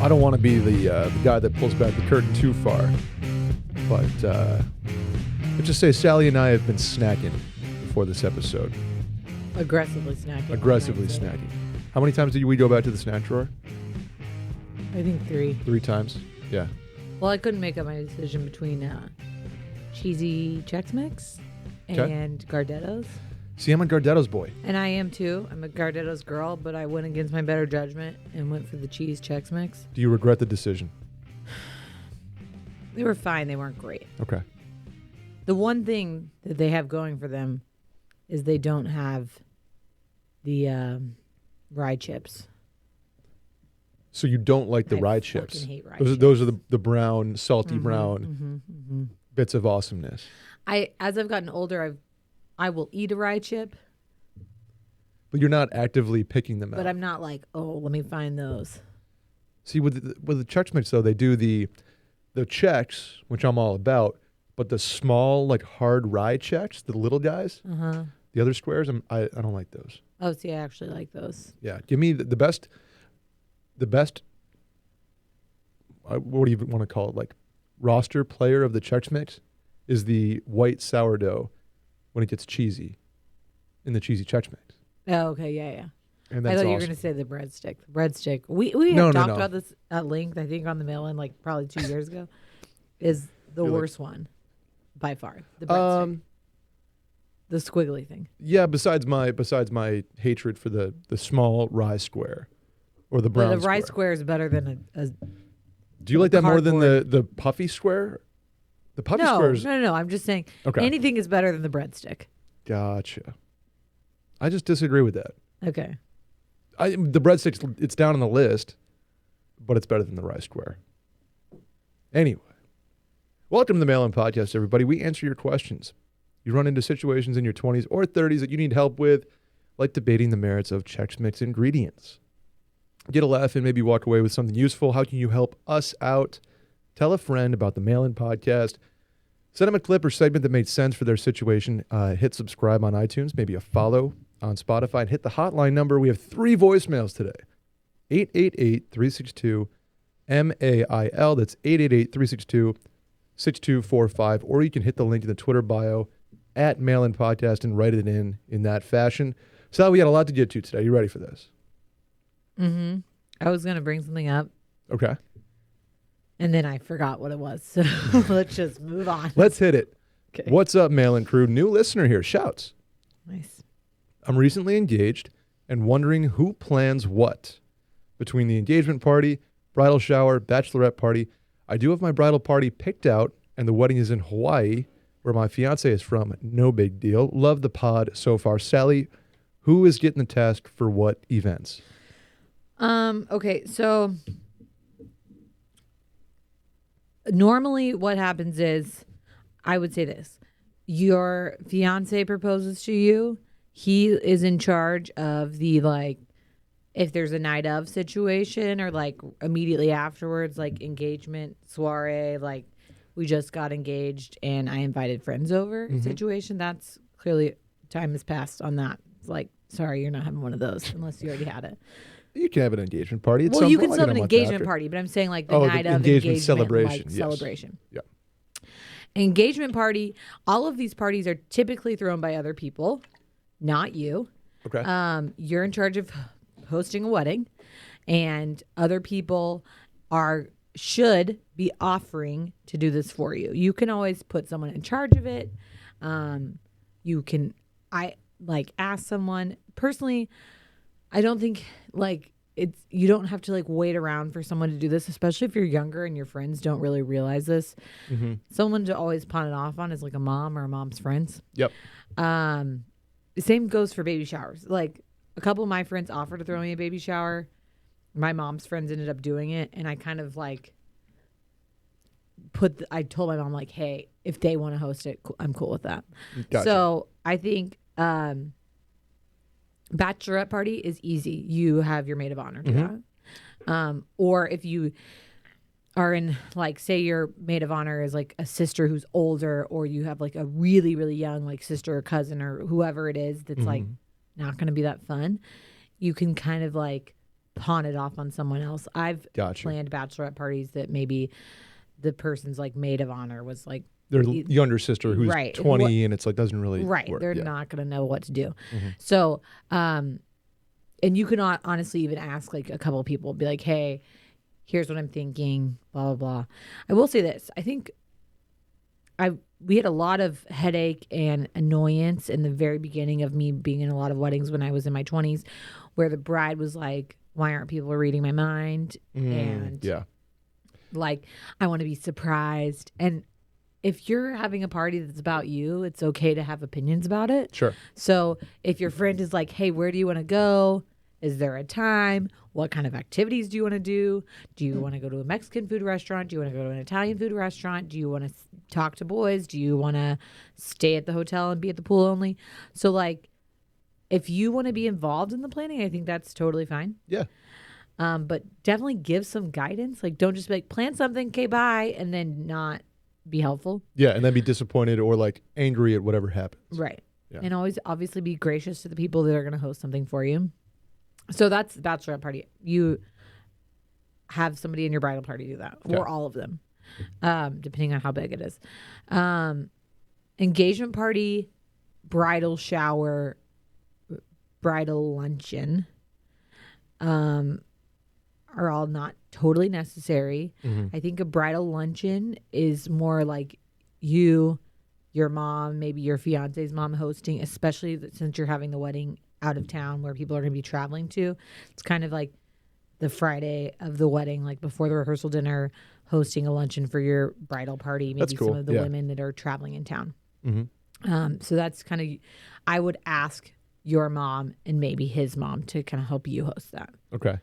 I don't want to be the guy that pulls back the curtain too far, but let's just say Sally and I have been snacking before this episode. Aggressively snacking. Aggressively snacking. How many times did we go back to the snack drawer? I think 3. 3 times? Yeah. Well, I couldn't make up my decision between cheesy Chex Mix and Gardetto's. See, I'm a Gardetto's boy. And I am too. I'm a Gardetto's girl, but I went against my better judgment and went for the cheese Chex Mix. Do you regret the decision? They were fine. They weren't great. Okay. The one thing that they have going for them is they don't have the rye chips. So you don't like the rye chips? I fucking hate rye chips. Those are the brown, salty brown bits of awesomeness. As I've gotten older, I will eat a rye chip. But you're not actively picking them out. But I'm not like, oh, let me find those. See, with the Chex Mix, though, they do the Chex, which I'm all about, but the small, like, hard rye Chex, the little guys, the other squares, I don't like those. Oh, see, I actually like those. Yeah, give me the best, what do you want to call it, like, roster player of the Chex Mix is the white sourdough when it gets cheesy in the cheesy Chex Mix. Oh, okay, yeah. And that's I thought you were awesome. going to say the breadstick. The breadstick. We have talked about this at length, I think, on the mail-in, like probably 2 years ago, is the worst one by far. The breadstick. The squiggly thing. Yeah, besides my hatred for the small rye square or the brown But the rye square. square is better than a Do you like that more than cardboard. the puffy square? The puffy squares. No. I'm just saying anything is better than the breadstick. Gotcha. I just disagree with that. Okay. The breadsticks, it's down on the list, but it's better than the rye square. Anyway, welcome to the Mail-In Podcast, everybody. We answer your questions. You run into situations in your 20s or 30s that you need help with, like debating the merits of Chex Mix ingredients. Get a laugh and maybe walk away with something useful. How can you help us out? Tell a friend about the Mail-In Podcast. Send them a clip or segment that made sense for their situation. Hit subscribe on iTunes, maybe a follow on Spotify, and hit the hotline number. We have 3 voicemails today. 888-362-MAIL. That's 888-362-6245. Or you can hit the link in the Twitter bio at Mail-In Podcast and write it in that fashion. Sal, we got a lot to get to today. You ready for this? Mm-hmm. I was going to bring something up. Okay. And then I forgot what it was. So let's just move on. Let's hit it. Okay. What's up, Mail-In crew? New listener here. Shouts. Nice. I'm recently engaged and wondering who plans what between the engagement party, bridal shower, bachelorette party. I do have my bridal party picked out, and the wedding is in Hawaii, where my fiance is from. No big deal. Love the pod so far. Sally, who is getting the task for what events? Okay, so normally what happens is, I would say this. Your fiance proposes to you. He is in charge of the, like, if there's a night of situation or, like, immediately afterwards, like, engagement, soiree, like, we just got engaged and I invited friends over situation. That's clearly time has passed on that. It's like, sorry, you're not having one of those unless you already had it. You can have an engagement party. Well, you can still have an engagement party, but I'm saying like the night of engagement celebration. Like, celebration. Yeah. Engagement party. All of these parties are typically thrown by other people, not you. Okay. You're in charge of hosting a wedding, and other people should be offering to do this for you. You can always put someone in charge of it. You can ask someone personally. I don't think you don't have to wait around for someone to do this, especially if you're younger and your friends don't really realize this. Mm-hmm. Someone to always pawn it off on is like a mom or a mom's friends. Yep. The same goes for baby showers. Like a couple of my friends offered to throw me a baby shower. My mom's friends ended up doing it, and I kind of I told my mom hey, if they want to host it, I'm cool with that. Gotcha. So I think bachelorette party is easy. You have your maid of honor do that. Or if you are in say your maid of honor is a sister who's older, or you have a really, really young sister or cousin or whoever it is that's not going to be that fun. You can kind of pawn it off on someone else. I've Gotcha. planned bachelorette parties that maybe the person's like maid of honor was like Their younger sister who's right. 20 and it's like doesn't really right. work. They're Yeah. not going to know what to do. Mm-hmm. So, and you can honestly even ask like a couple of people, be like, hey, here's what I'm thinking, blah, blah, blah. I will say this. I think we had a lot of headache and annoyance in the very beginning of me being in a lot of weddings when I was in my 20s, where the bride was like, why aren't people reading my mind? And yeah. like, I want to be surprised. And if you're having a party that's about you, it's okay to have opinions about it. Sure. So if your friend is like, hey, where do you want to go? Is there a time? What kind of activities do you want to do? Do you want to go to a Mexican food restaurant? Do you want to go to an Italian food restaurant? Do you want to talk to boys? Do you want to stay at the hotel and be at the pool only? So like, if you want to be involved in the planning, I think that's totally fine. Yeah. But definitely give some guidance. Like, don't just be like, plan something, okay, bye, and then not be helpful. Yeah, and then be disappointed or like angry at whatever happens. Right. Yeah. And always obviously be gracious to the people that are going to host something for you. So that's the bachelorette party. You have somebody in your bridal party do that, or all of them, depending on how big it is. Engagement party, bridal shower, bridal luncheon are all not totally necessary. Mm-hmm. I think a bridal luncheon is more like you, your mom, maybe your fiance's mom hosting, especially since you're having the wedding out of town where people are going to be traveling to. It's kind of like the Friday of the wedding, like before the rehearsal dinner, hosting a luncheon for your bridal party. Maybe That's cool. some of the women that are traveling in town. Mm-hmm. So that's kind of, I would ask your mom and maybe his mom to kind of help you host that. Okay.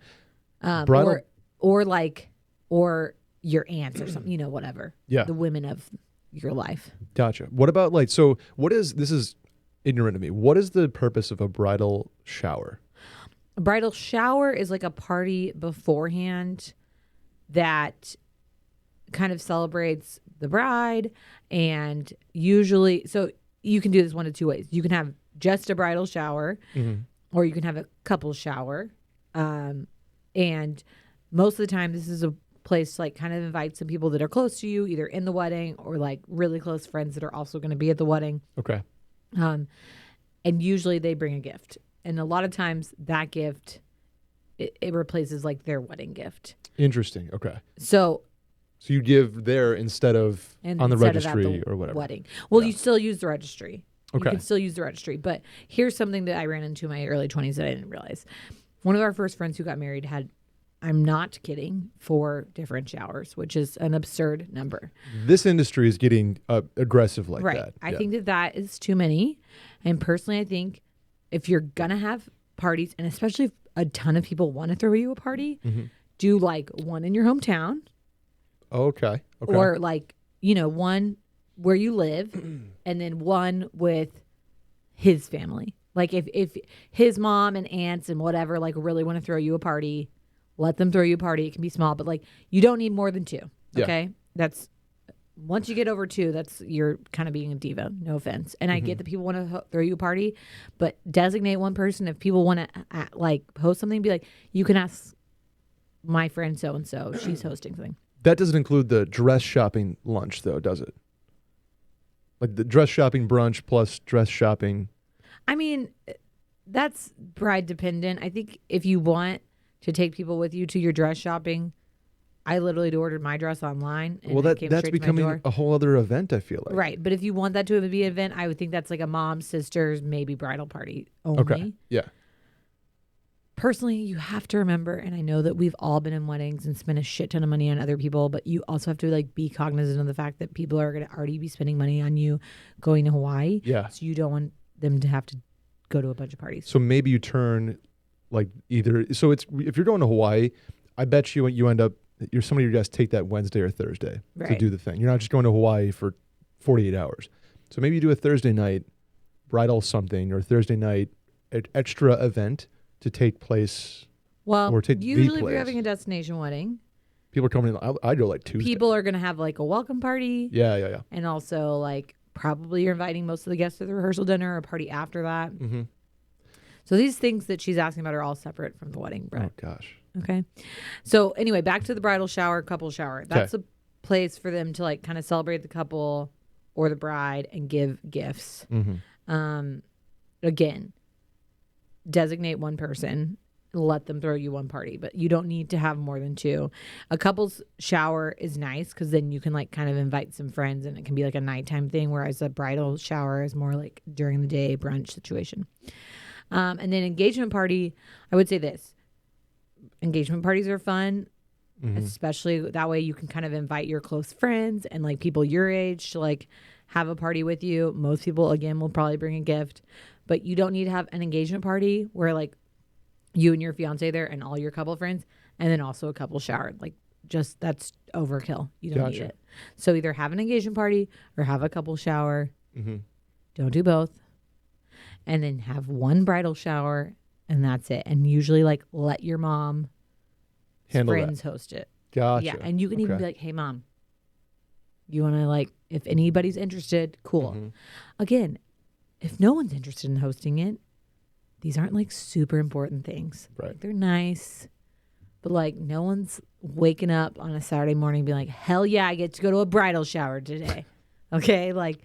Or your aunts or something, whatever. Yeah. The women of your life. Gotcha. What about like, so this is ignorant to me. What is the purpose of a bridal shower? A bridal shower is like a party beforehand that kind of celebrates the bride, and usually, so you can do this one of two ways. You can have just a bridal shower, or you can have a couple shower. And most of the time, this is a place to like kind of invite some people that are close to you, either in the wedding or like really close friends that are also going to be at the wedding. Okay. And usually they bring a gift. And a lot of times that gift, it replaces like their wedding gift. Interesting. Okay. So you give there instead of on the registry or whatever. Wedding. Well, you still use the registry. Okay. You can still use the registry. But here's something that I ran into in my early 20s that I didn't realize. One of our first friends who got married had, I'm not kidding, 4 different showers, which is an absurd number. This industry is getting aggressive like right. that. I think that is too many. And personally, I think if you're going to have parties, and especially if a ton of people want to throw you a party, do like one in your hometown. Okay. Or like, one where you live and then one with his family. Like if his mom and aunts and whatever like really want to throw you a party, let them throw you a party. It can be small, but like you don't need more than 2. Okay. That's once you get over 2, you're kind of being a diva. No offense. And I get that people want to throw you a party, but designate one person. If people want to like host something, be like, you can ask my friend so-and-so. She's hosting something. That doesn't include the dress shopping lunch though, does it? Like the dress shopping brunch plus dress shopping. I mean, that's bride dependent. I think if you want to take people with you to your dress shopping, I literally ordered my dress online. And well, it came that's straight to my door. becoming a whole other event, I feel like. Right. But if you want that to be an event, I would think that's like a mom, sisters, maybe bridal party only. Okay. Yeah. Personally, you have to remember, and I know that we've all been in weddings and spent a shit ton of money on other people, but you also have to like be cognizant of the fact that people are going to already be spending money on you going to Hawaii. Yeah. So you don't want them to have to go to a bunch of parties. So maybe you turn like so it's, if you're going to Hawaii, I bet you end up, some of your guests take that Wednesday or Thursday to do the thing. You're not just going to Hawaii for 48 hours. So maybe you do a Thursday night bridal something or Thursday night extra event to take place. Well, or take usually if you're having a destination wedding, people are coming in. I'd go like Tuesday. people are going to have like a welcome party. Yeah. And also like probably you're inviting most of the guests to the rehearsal dinner or party after that. Mm-hmm. So these things that she's asking about are all separate from the wedding, Brett. Oh gosh. Okay. So anyway, back to the bridal shower, couple shower. That's a place for them to like kind of celebrate the couple or the bride and give gifts. Again, designate one person, let them throw you one party, but you don't need to have more than two. A couple's shower is nice because then you can like kind of invite some friends and it can be like a nighttime thing, whereas a bridal shower is more like during the day brunch situation. And then engagement party, I would say this. Engagement parties are fun, especially that way you can kind of invite your close friends and like people your age to like have a party with you. Most people, again, will probably bring a gift, but you don't need to have an engagement party where like you and your fiance there and all your couple friends and then also a couple shower. Like just that's overkill. You don't need it. So either have an engagement party or have a couple shower. Don't do both. And then have one bridal shower and that's it. And usually like let your mom handle friends that. Host it. Gotcha. Yeah. And you can even be like, hey mom, you want to like, if anybody's interested, cool. Again, if no one's interested in hosting it, these aren't like super important things. Right. Like, they're nice, but like no one's waking up on a Saturday morning and being like, hell yeah, I get to go to a bridal shower today. Okay. Like,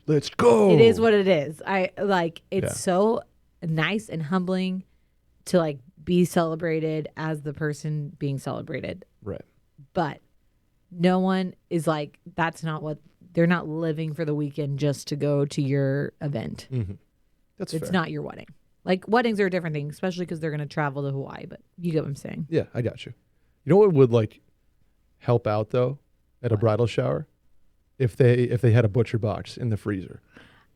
let's go. It is what it is. I like, it's so nice and humbling to like be celebrated as the person being celebrated. Right. But no one is like, that's not what they're not living for the weekend just to go to your event. It's fair. Not your wedding. Like weddings are a different thing, especially because they're going to travel to Hawaii. But you get what I'm saying? Yeah, I got you. You know what would like help out though at a bridal shower? If they had a butcher box in the freezer.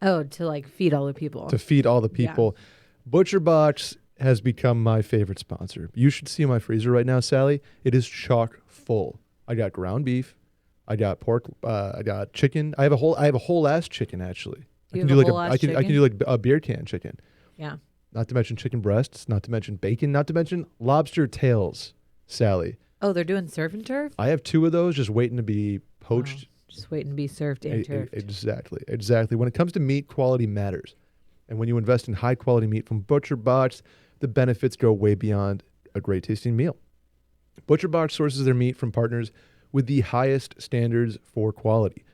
Oh, to like feed all the people. To feed all the people. Yeah. Butcher Box has become my favorite sponsor. You should see my freezer right now, Sally. It is chock full. I got ground beef. I got pork. I got chicken. I have a whole ass chicken actually. I can do like a beer can chicken. Yeah. Not to mention chicken breasts. Not to mention bacon. Not to mention lobster tails, Sally. Oh, they're doing surf and turf? I have 2 of those just waiting to be poached. Oh, just waiting to be served and turfed. Exactly. When it comes to meat, quality matters. And when you invest in high quality meat from Butcher Box, the benefits go way beyond a great tasting meal. Butcher Box sources their meat from partners with the highest standards for quality.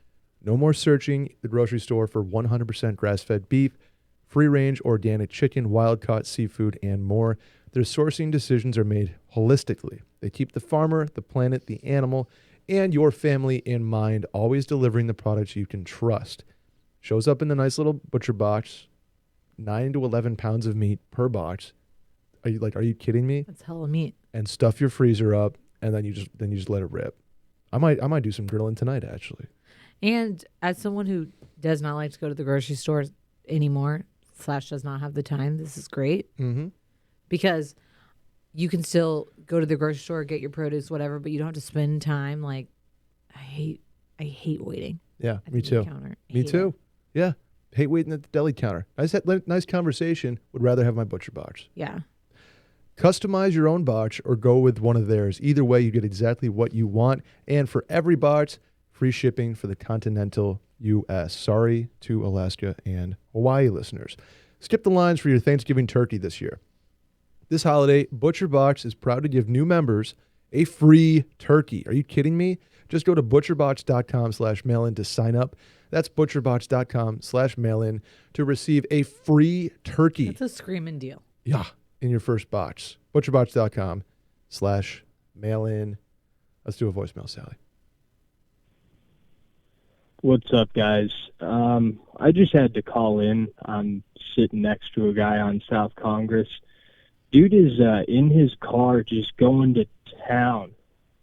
No more searching the grocery store for 100% grass-fed beef, free-range organic chicken, wild-caught seafood, and more. Their sourcing decisions are made holistically. They keep the farmer, the planet, the animal, and your family in mind, always delivering the products you can trust. Shows up in the nice little butcher box, 9 to 11 pounds of meat per box. Are you kidding me? That's hella meat. And stuff your freezer up, and then you just let it rip. I might do some grilling tonight, actually. And as someone who does not like to go to the grocery store anymore, / does not have the time, this is great. Because you can still go to the grocery store, get your produce, whatever, but you don't have to spend time. Like, I hate waiting. Yeah, me too. Me too. Yeah, hate waiting at the deli counter. Nice conversation. Would rather have my butcher box. Yeah. Customize your own box or go with one of theirs. Either way, you get exactly what you want. And for every box, free shipping for the continental U.S. Sorry to Alaska and Hawaii listeners. Skip the lines for your Thanksgiving turkey this year. This holiday, Butcher Box is proud to give new members a free turkey. Are you kidding me? Just go to butcherbox.com/mail-in to sign up. That's butcherbox.com/mail-in to receive a free turkey. That's a screaming deal. Yeah, in your first box. Butcherbox.com/mail-in. Let's do a voicemail, Sally. What's up, guys? I just had to call in. I'm sitting next to a guy on South Congress. Dude is in his car just going to town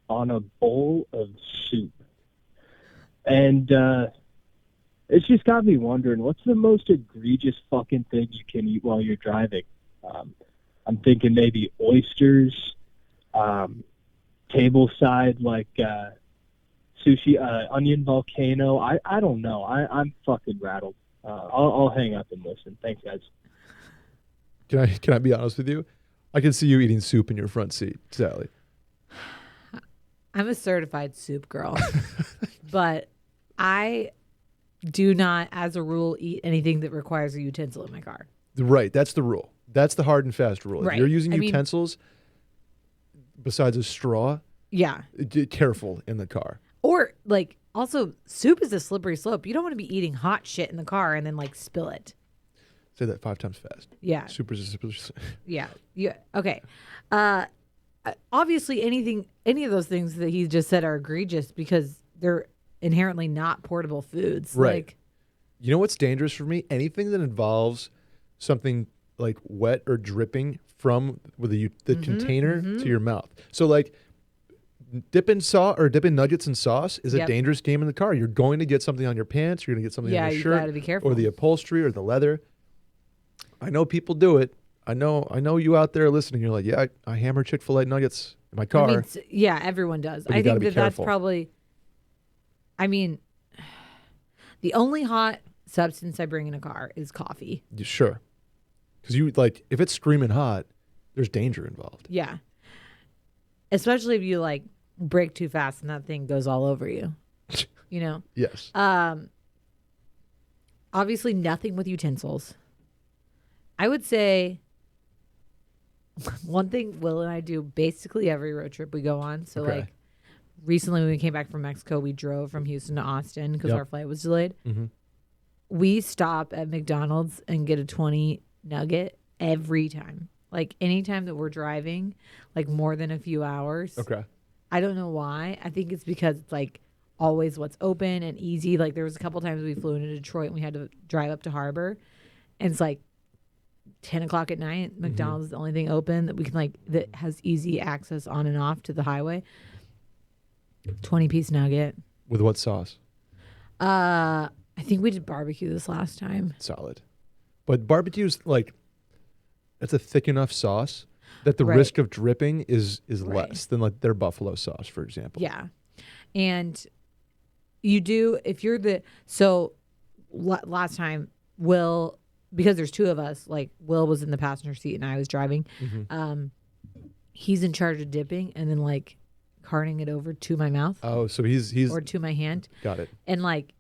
on a bowl of soup. And it's just got me wondering, what's the most egregious fucking thing you can eat while you're driving? I'm thinking maybe oysters, tableside like sushi, onion volcano. I don't know. I'm fucking rattled. I'll hang up and listen. Thanks, guys. Can I be honest with you? I can see you eating soup in your front seat, Sally. I'm a certified soup girl, but I do not, as a rule, eat anything that requires a utensil in my car. Right. That's the rule. That's the hard and fast rule. Right. If you're using utensils, besides a straw. Yeah. Careful in the car. Or like also soup is a slippery slope. You don't want to be eating hot shit in the car and then like spill it. Say that 5 times fast. Yeah. Super. Yeah. Yeah. Okay. Obviously any of those things that he just said are egregious because they're inherently not portable foods. Right. Like, you know what's dangerous for me? Anything that involves something like wet or dripping from the container to your mouth. So like dipping nuggets in sauce is a dangerous game in the car. You're going to get something on your pants. You're going to get something on your shirt. You gotta be careful. Or the upholstery or the leather. I know people do it. I know you out there listening. You're like, yeah, I hammer Chick-fil-A nuggets in my car. I mean, yeah, everyone does. But I think that's careful. That's probably. I mean, the only hot substance I bring in a car is coffee. Sure, because you like if it's screaming hot, there's danger involved. Yeah, especially if you like brake too fast and that thing goes all over you. You know. Yes. Obviously, nothing with utensils. I would say one thing Will and I do basically every road trip we go on. So like recently when we came back from Mexico, we drove from Houston to Austin because our flight was delayed. Mm-hmm. We stop at McDonald's and get a 20 nugget every time. Like anytime that we're driving, like more than a few hours. Okay. I don't know why. I think it's because it's like always what's open and easy. Like there was a couple times we flew into Detroit and we had to drive up to Harbor, and it's like 10 o'clock at night. McDonald's is the only thing open that we can like that has easy access on and off to the highway. 20-piece nugget. With what sauce? I think we did barbecue this last time. Solid. But barbecue's like, that's a thick enough sauce that the Right. risk of dripping is Right. less than like their buffalo sauce, for example. Yeah. And you do, if you're so last time, Will, because there's two of us, like Will was in the passenger seat and I was driving. Mm-hmm. He's in charge of dipping and then like carting it over to my mouth. Oh, so he's or to my hand. got it. And like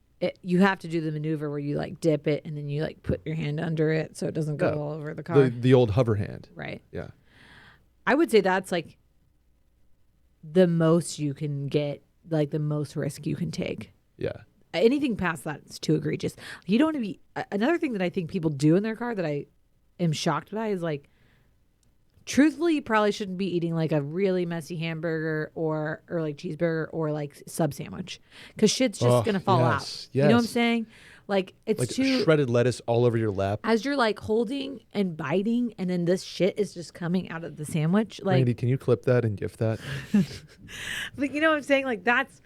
you have to do the maneuver where you like dip it and then you like put your hand under it so it doesn't go all over the car. The old hover hand. Right. Yeah. I would say that's like the most you can get, like the most risk you can take. Yeah. Anything past that is too egregious. You don't want to be. Another thing that I think people do in their car that I am shocked by is like, truthfully, you probably shouldn't be eating like a really messy hamburger or like cheeseburger or like sub sandwich because shit's just gonna fall out. Yes. You know what I'm saying? Like it's Like too shredded lettuce all over your lap. as you're like holding and biting, and then this shit is just coming out of the sandwich. Like, Randy, can you clip that and gift that? but you know what I'm saying? Like that's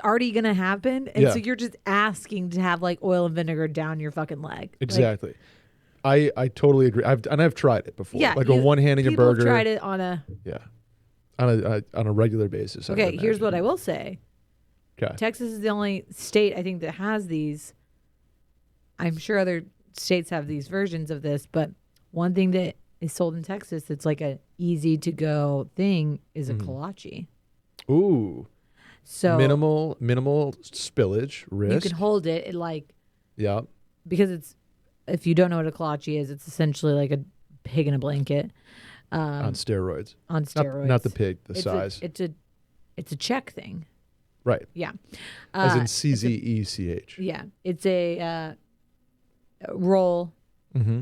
already gonna happen, and Yeah. so you're just asking to have like oil and vinegar down your fucking leg. Like, Exactly. I totally agree. I've tried it before. yeah, Like a one-handing a people have burger. tried it on a. Yeah. On a regular basis. I Okay, would here's what I imagine. will say. Okay. Texas is the only state I think that has these. I'm sure other states have these versions of this, but one thing that is sold in Texas that's like a easy to go thing is a kolache. Ooh. So Minimal spillage risk. you can hold it. It like Yeah. because it's, if you don't know what a kolache is, it's essentially like a pig in a blanket On steroids. on steroids. Not the pig, the It's size. it's a Czech thing. Right. Yeah. As in it's a- CZECH. Yeah, it's a roll. Mm-hmm.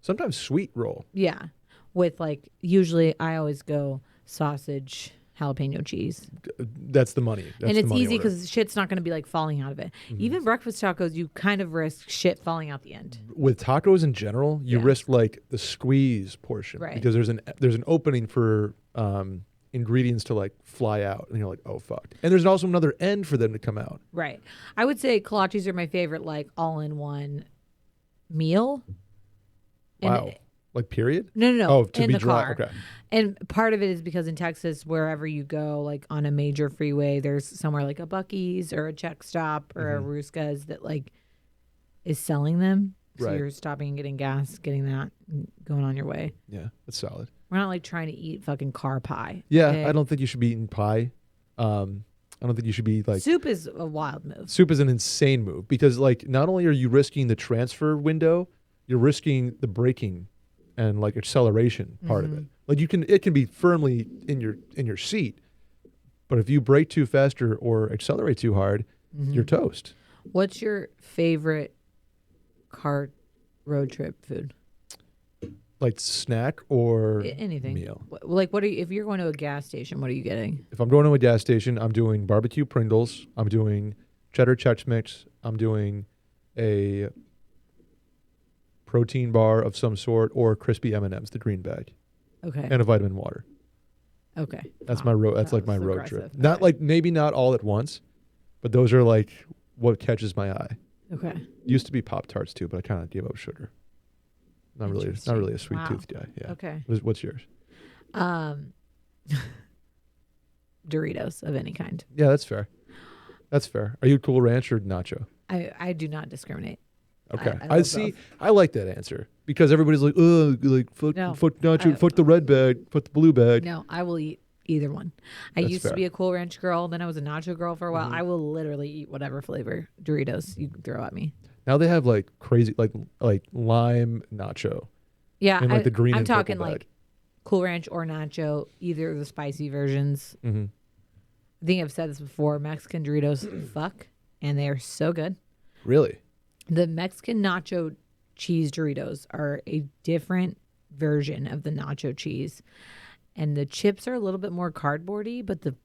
Sometimes sweet roll. Yeah, with like usually I always go sausage, jalapeno cheese, That's the money. That's and the it's money easy order. because shit's not going to be like falling out of it. Even breakfast tacos, you kind of risk shit falling out the end. With tacos in general, you Yeah. risk like the squeeze portion Right. because there's an opening for ingredients to like fly out, and you're like, oh fuck. And there's also another end for them to come out. Right. I would say kolaches are my favorite, like all-in-one meal. And Wow. Like period? No. Oh, to in be the dry. car. Okay. And part of it is because in Texas, wherever you go, like on a major freeway, there's somewhere like a Buc-ee's or a Check Stop or a Ruska's that like is selling them. So Right. you're stopping and getting gas, getting that, and going on your way. Yeah, that's solid. We're not like trying to eat fucking car pie. Yeah, okay? I don't think you should be eating pie. I don't think you should be like Soup is a wild move. soup is an insane move because like not only are you risking the transfer window, you're risking the braking and like acceleration part of it. Like it can be firmly in your seat, but if you brake too fast or accelerate too hard, you're toast. What's your favorite car road trip food? Like snack or Anything. meal. Like what are you, if you're going to a gas station, what are you getting? If I'm going to a gas station, I'm doing barbecue Pringles. I'm doing cheddar Chex Mix. I'm doing a protein bar of some sort or crispy M&Ms, the green bag, Okay. and a vitamin water. Okay. That's Wow. my road. That's like That my was road trip. aggressive. Not Okay. like maybe not all at once, but those are like what catches my eye. Okay. Used to be Pop-Tarts too, but I kind of gave up sugar. Not really a sweet Wow. tooth guy. Yeah. Okay. What's yours? Doritos of any kind. Yeah, that's fair. That's fair. Are you Cool Ranch or Nacho? I do not discriminate. Okay. I I love see. both. I like that answer because everybody's like, oh, like fuck, No, fuck Nacho, fuck the red bag, fuck the blue bag. No, I will eat either one. I That's used fair. to be a Cool Ranch girl, then I was a Nacho girl for a while. Mhm. I will literally eat whatever flavor Doritos you can throw at me. Now they have like crazy, like lime nacho. Yeah, And, like, the green I'm and purple talking bag. like Cool Ranch or Nacho, either of the spicy versions. Mm-hmm. I think I've said this before. Mexican Doritos fuck, and they are so good. Really? The Mexican nacho cheese Doritos are a different version of the nacho cheese. And the chips are a little bit more cardboardy, but the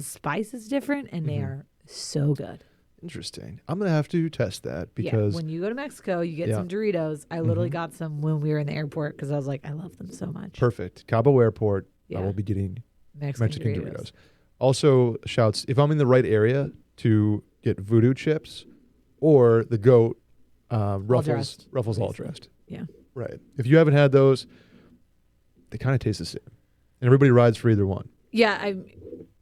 spice is different and they are so good. Interesting. I'm gonna have to test that because when you go to Mexico, you get Yeah. some Doritos. I literally got some when we were in the airport because I was like, I love them so much. perfect. Cabo Airport. I Yeah. will be getting Mexican Mexican Doritos. Doritos. Also, shouts if I'm in the right area to get voodoo chips or the goat Ruffles dressed, all obviously. dressed. Yeah. Right. If you haven't had those, they kind of taste the same, and everybody rides for either one Yeah,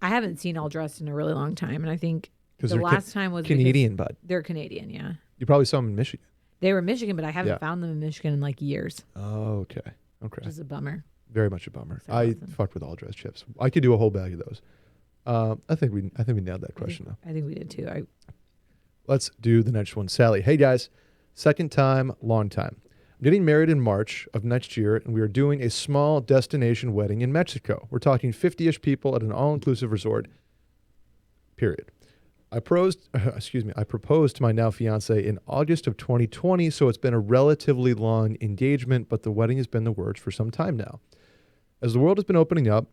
I haven't seen all dressed in a really long time, and I think because the they're last time was because Canadian, bud. they're Canadian. Yeah, You probably saw them in Michigan. they were in Michigan, but I haven't Yeah. found them in Michigan in like years, Oh, okay. Okay. which is a bummer. Very much a bummer. So I awesome. fucked with all dressed chips. I could do a whole bag of those. I think we nailed that question though. I think we did too. Let's do the next one. Sally. Hey guys, second time, long time. I'm getting married in March of next year, and we are doing a small destination wedding in Mexico. We're talking 50-ish people at an all-inclusive resort. Period. I proposed to my now fiance in August of 2020, so it's been a relatively long engagement, but the wedding has been in the works for some time now. As the world has been opening up,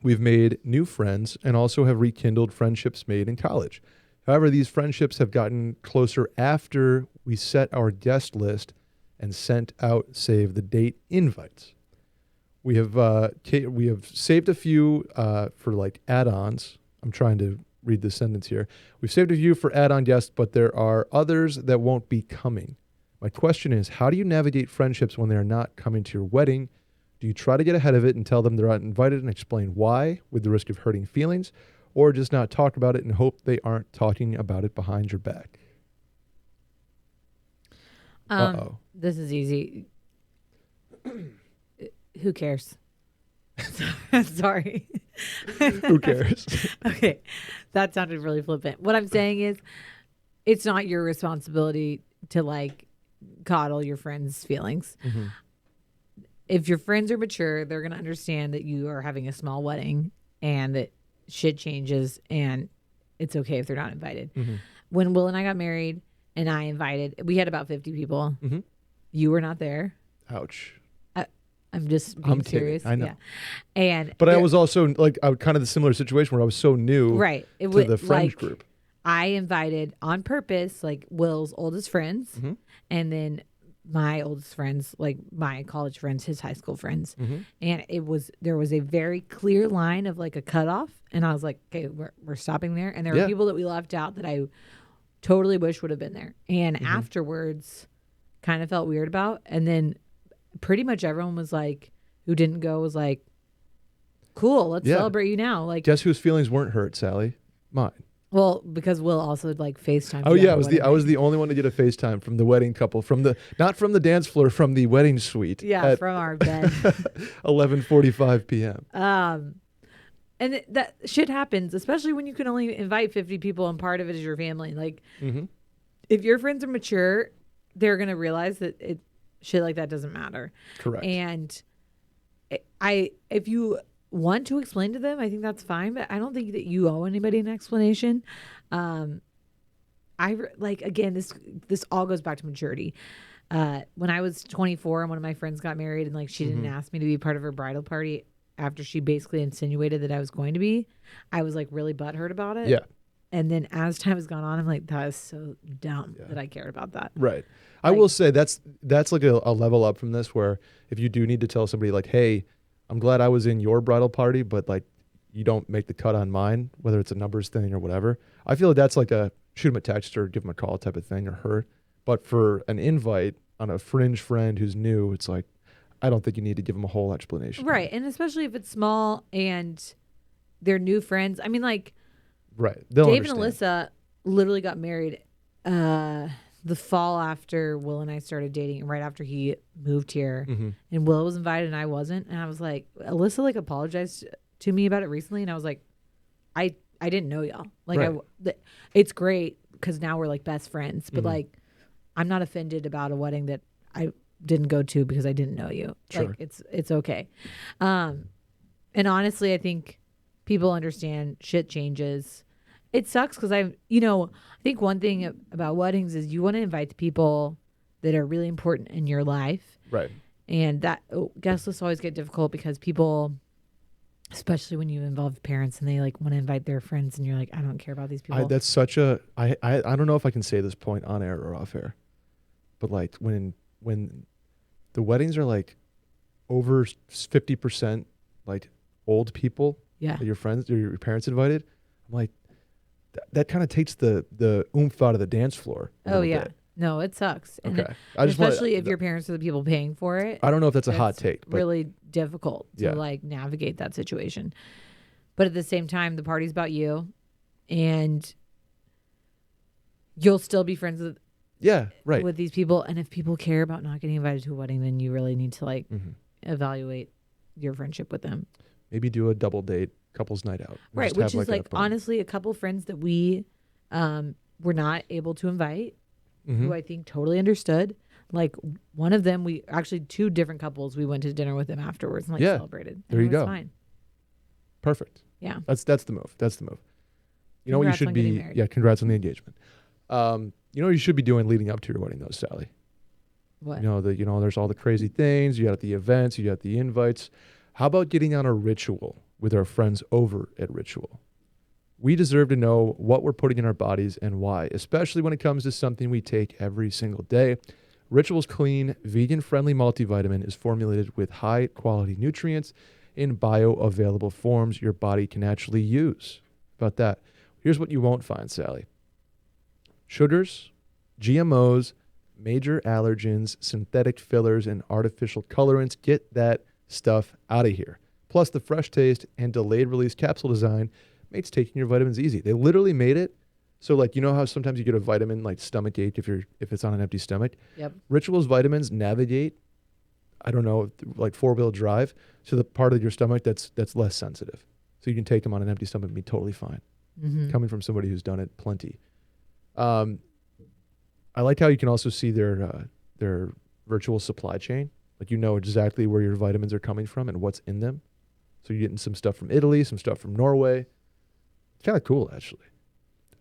we've made new friends and also have rekindled friendships made in college. However, these friendships have gotten closer after we set our guest list and sent out save the date invites. We have saved a few for like add-ons. I'm trying to read the sentence here. We've saved a few for add-on guests, but there are others that won't be coming. My question is, how do you navigate friendships when they are not coming to your wedding? Do you try to get ahead of it and tell them they're not invited and explain why, with the risk of hurting feelings, or just not talk about it and hope they aren't talking about it behind your back? Uh-oh. This is easy. Who cares? Sorry. Who cares? Okay. That sounded really flippant. What I'm saying is it's not your responsibility to like coddle your friends' feelings. Mhm. If your friends are mature, they're going to understand that you are having a small wedding and that shit changes and it's okay if they're not invited. Mhm. When Will and I got married and I invited, we had about 50 people. Mhm. You were not there. Ouch. I'm just being kidding. serious. I know. Yeah. And But I there- was also like kind of the similar situation where I was so new right. It to was the friends like, group. I invited on purpose like Will's oldest friends Mhm. and then my oldest friends, like my college friends, his high school friends. Mhm. And there was a very clear line of like a cutoff. And I was like, okay, we're stopping there. And there were Yeah. people that we left out that I totally wish would have been there. And Mm-hmm. afterwards kind of felt weird about. And then pretty much everyone was like, who didn't go was like, cool, let's Yeah. celebrate you now. Like, Guess whose feelings weren't hurt, Sally? Mine. well, because Will also like FaceTime. Oh yeah, I was the only one to get a FaceTime from the wedding couple, not from the dance floor, from the wedding suite. Yeah, at from our bed. 11:45 p.m. And that shit happens, especially when you can only invite 50 people and part of it is your family. Like, Mhm. if your friends are mature, they're going to realize that Shit like that doesn't matter. Correct. And if you want to explain to them, I think that's fine, but I don't think that you owe anybody an explanation. Again, this all goes back to maturity. When I was 24 and one of my friends got married and like she didn't ask me to be part of her bridal party after she basically insinuated that I was going to be, I was like really butthurt about it. Yeah. And then as time has gone on, I'm like, that is so dumb that I cared about that. Right. I will say that's like a level up from this, where if you do need to tell somebody like, hey, I'm glad I was in your bridal party, but like you don't make the cut on mine, whether it's a numbers thing or whatever. I feel like that's like a shoot them a text or give them a call type of thing, or her. But for an invite on a fringe friend who's new, it's like, I don't think you need to give them a whole explanation. Right. And especially if it's small and they're new friends. I mean, like, right. Dave and Alyssa literally got married the fall after Will and I started dating, and right after he moved here. And Will was invited and I wasn't. And I was like, Alyssa like apologized to me about it recently, and I was like, I didn't know y'all. Like, right. It's great because now we're like best friends, but like, I'm not offended about a wedding that I didn't go to because I didn't know you. Sure. Like, it's okay. And honestly, I think people understand shit changes. It sucks because I think one thing about weddings is you want to invite the people that are really important in your life. Right. And that guest lists always get difficult because people, especially when you involve parents and they like want to invite their friends and you're like, I don't care about these people. That's such a, I don't know if I can say this point on air or off air, but like when the weddings are like over 50% like old people, that your friends or your parents invited, I'm like, that kind of takes the oomph out of the dance floor. Oh yeah. Bit. No, it sucks. And okay. Especially if your parents are the people paying for it. I don't know if that's a hot take. But really difficult to like navigate that situation. But at the same time, the party's about you, and you'll still be friends with with these people. And if people care about not getting invited to a wedding, then you really need to like evaluate your friendship with them. Maybe do a double date, couples night out. Right, which is like honestly a couple friends that we were not able to invite, who I think totally understood. Like one of them, we actually 2 different couples, we went to dinner with them afterwards and like celebrated. There you go. Fine. Perfect. Yeah. That's the move. That's the move. You know what you should be? Yeah. Congrats on the engagement. You know what you should be doing leading up to your wedding though, Sally? What? There's all the crazy things. You got the events. You got the invites. How about getting on a ritual with our friends over at Ritual? We deserve to know what we're putting in our bodies and why, especially when it comes to something we take every single day. Ritual's clean, vegan-friendly multivitamin is formulated with high-quality nutrients in bioavailable forms your body can actually use. About that, here's what you won't find, Sally. Sugars, GMOs, major allergens, synthetic fillers, and artificial colorants. Get that stuff out of here. Plus, the fresh taste and delayed release capsule design makes taking your vitamins easy. They literally made it so, like, you know how sometimes you get a vitamin like stomach ache if it's on an empty stomach? Yep. Ritual's vitamins navigate, I don't know, like 4-wheel drive to the part of your stomach that's less sensitive. So you can take them on an empty stomach and be totally fine. Coming from somebody who's done it plenty. I like how you can also see their virtual supply chain. Like, you know exactly where your vitamins are coming from and what's in them. So you're getting some stuff from Italy, some stuff from Norway. It's kind of cool, actually.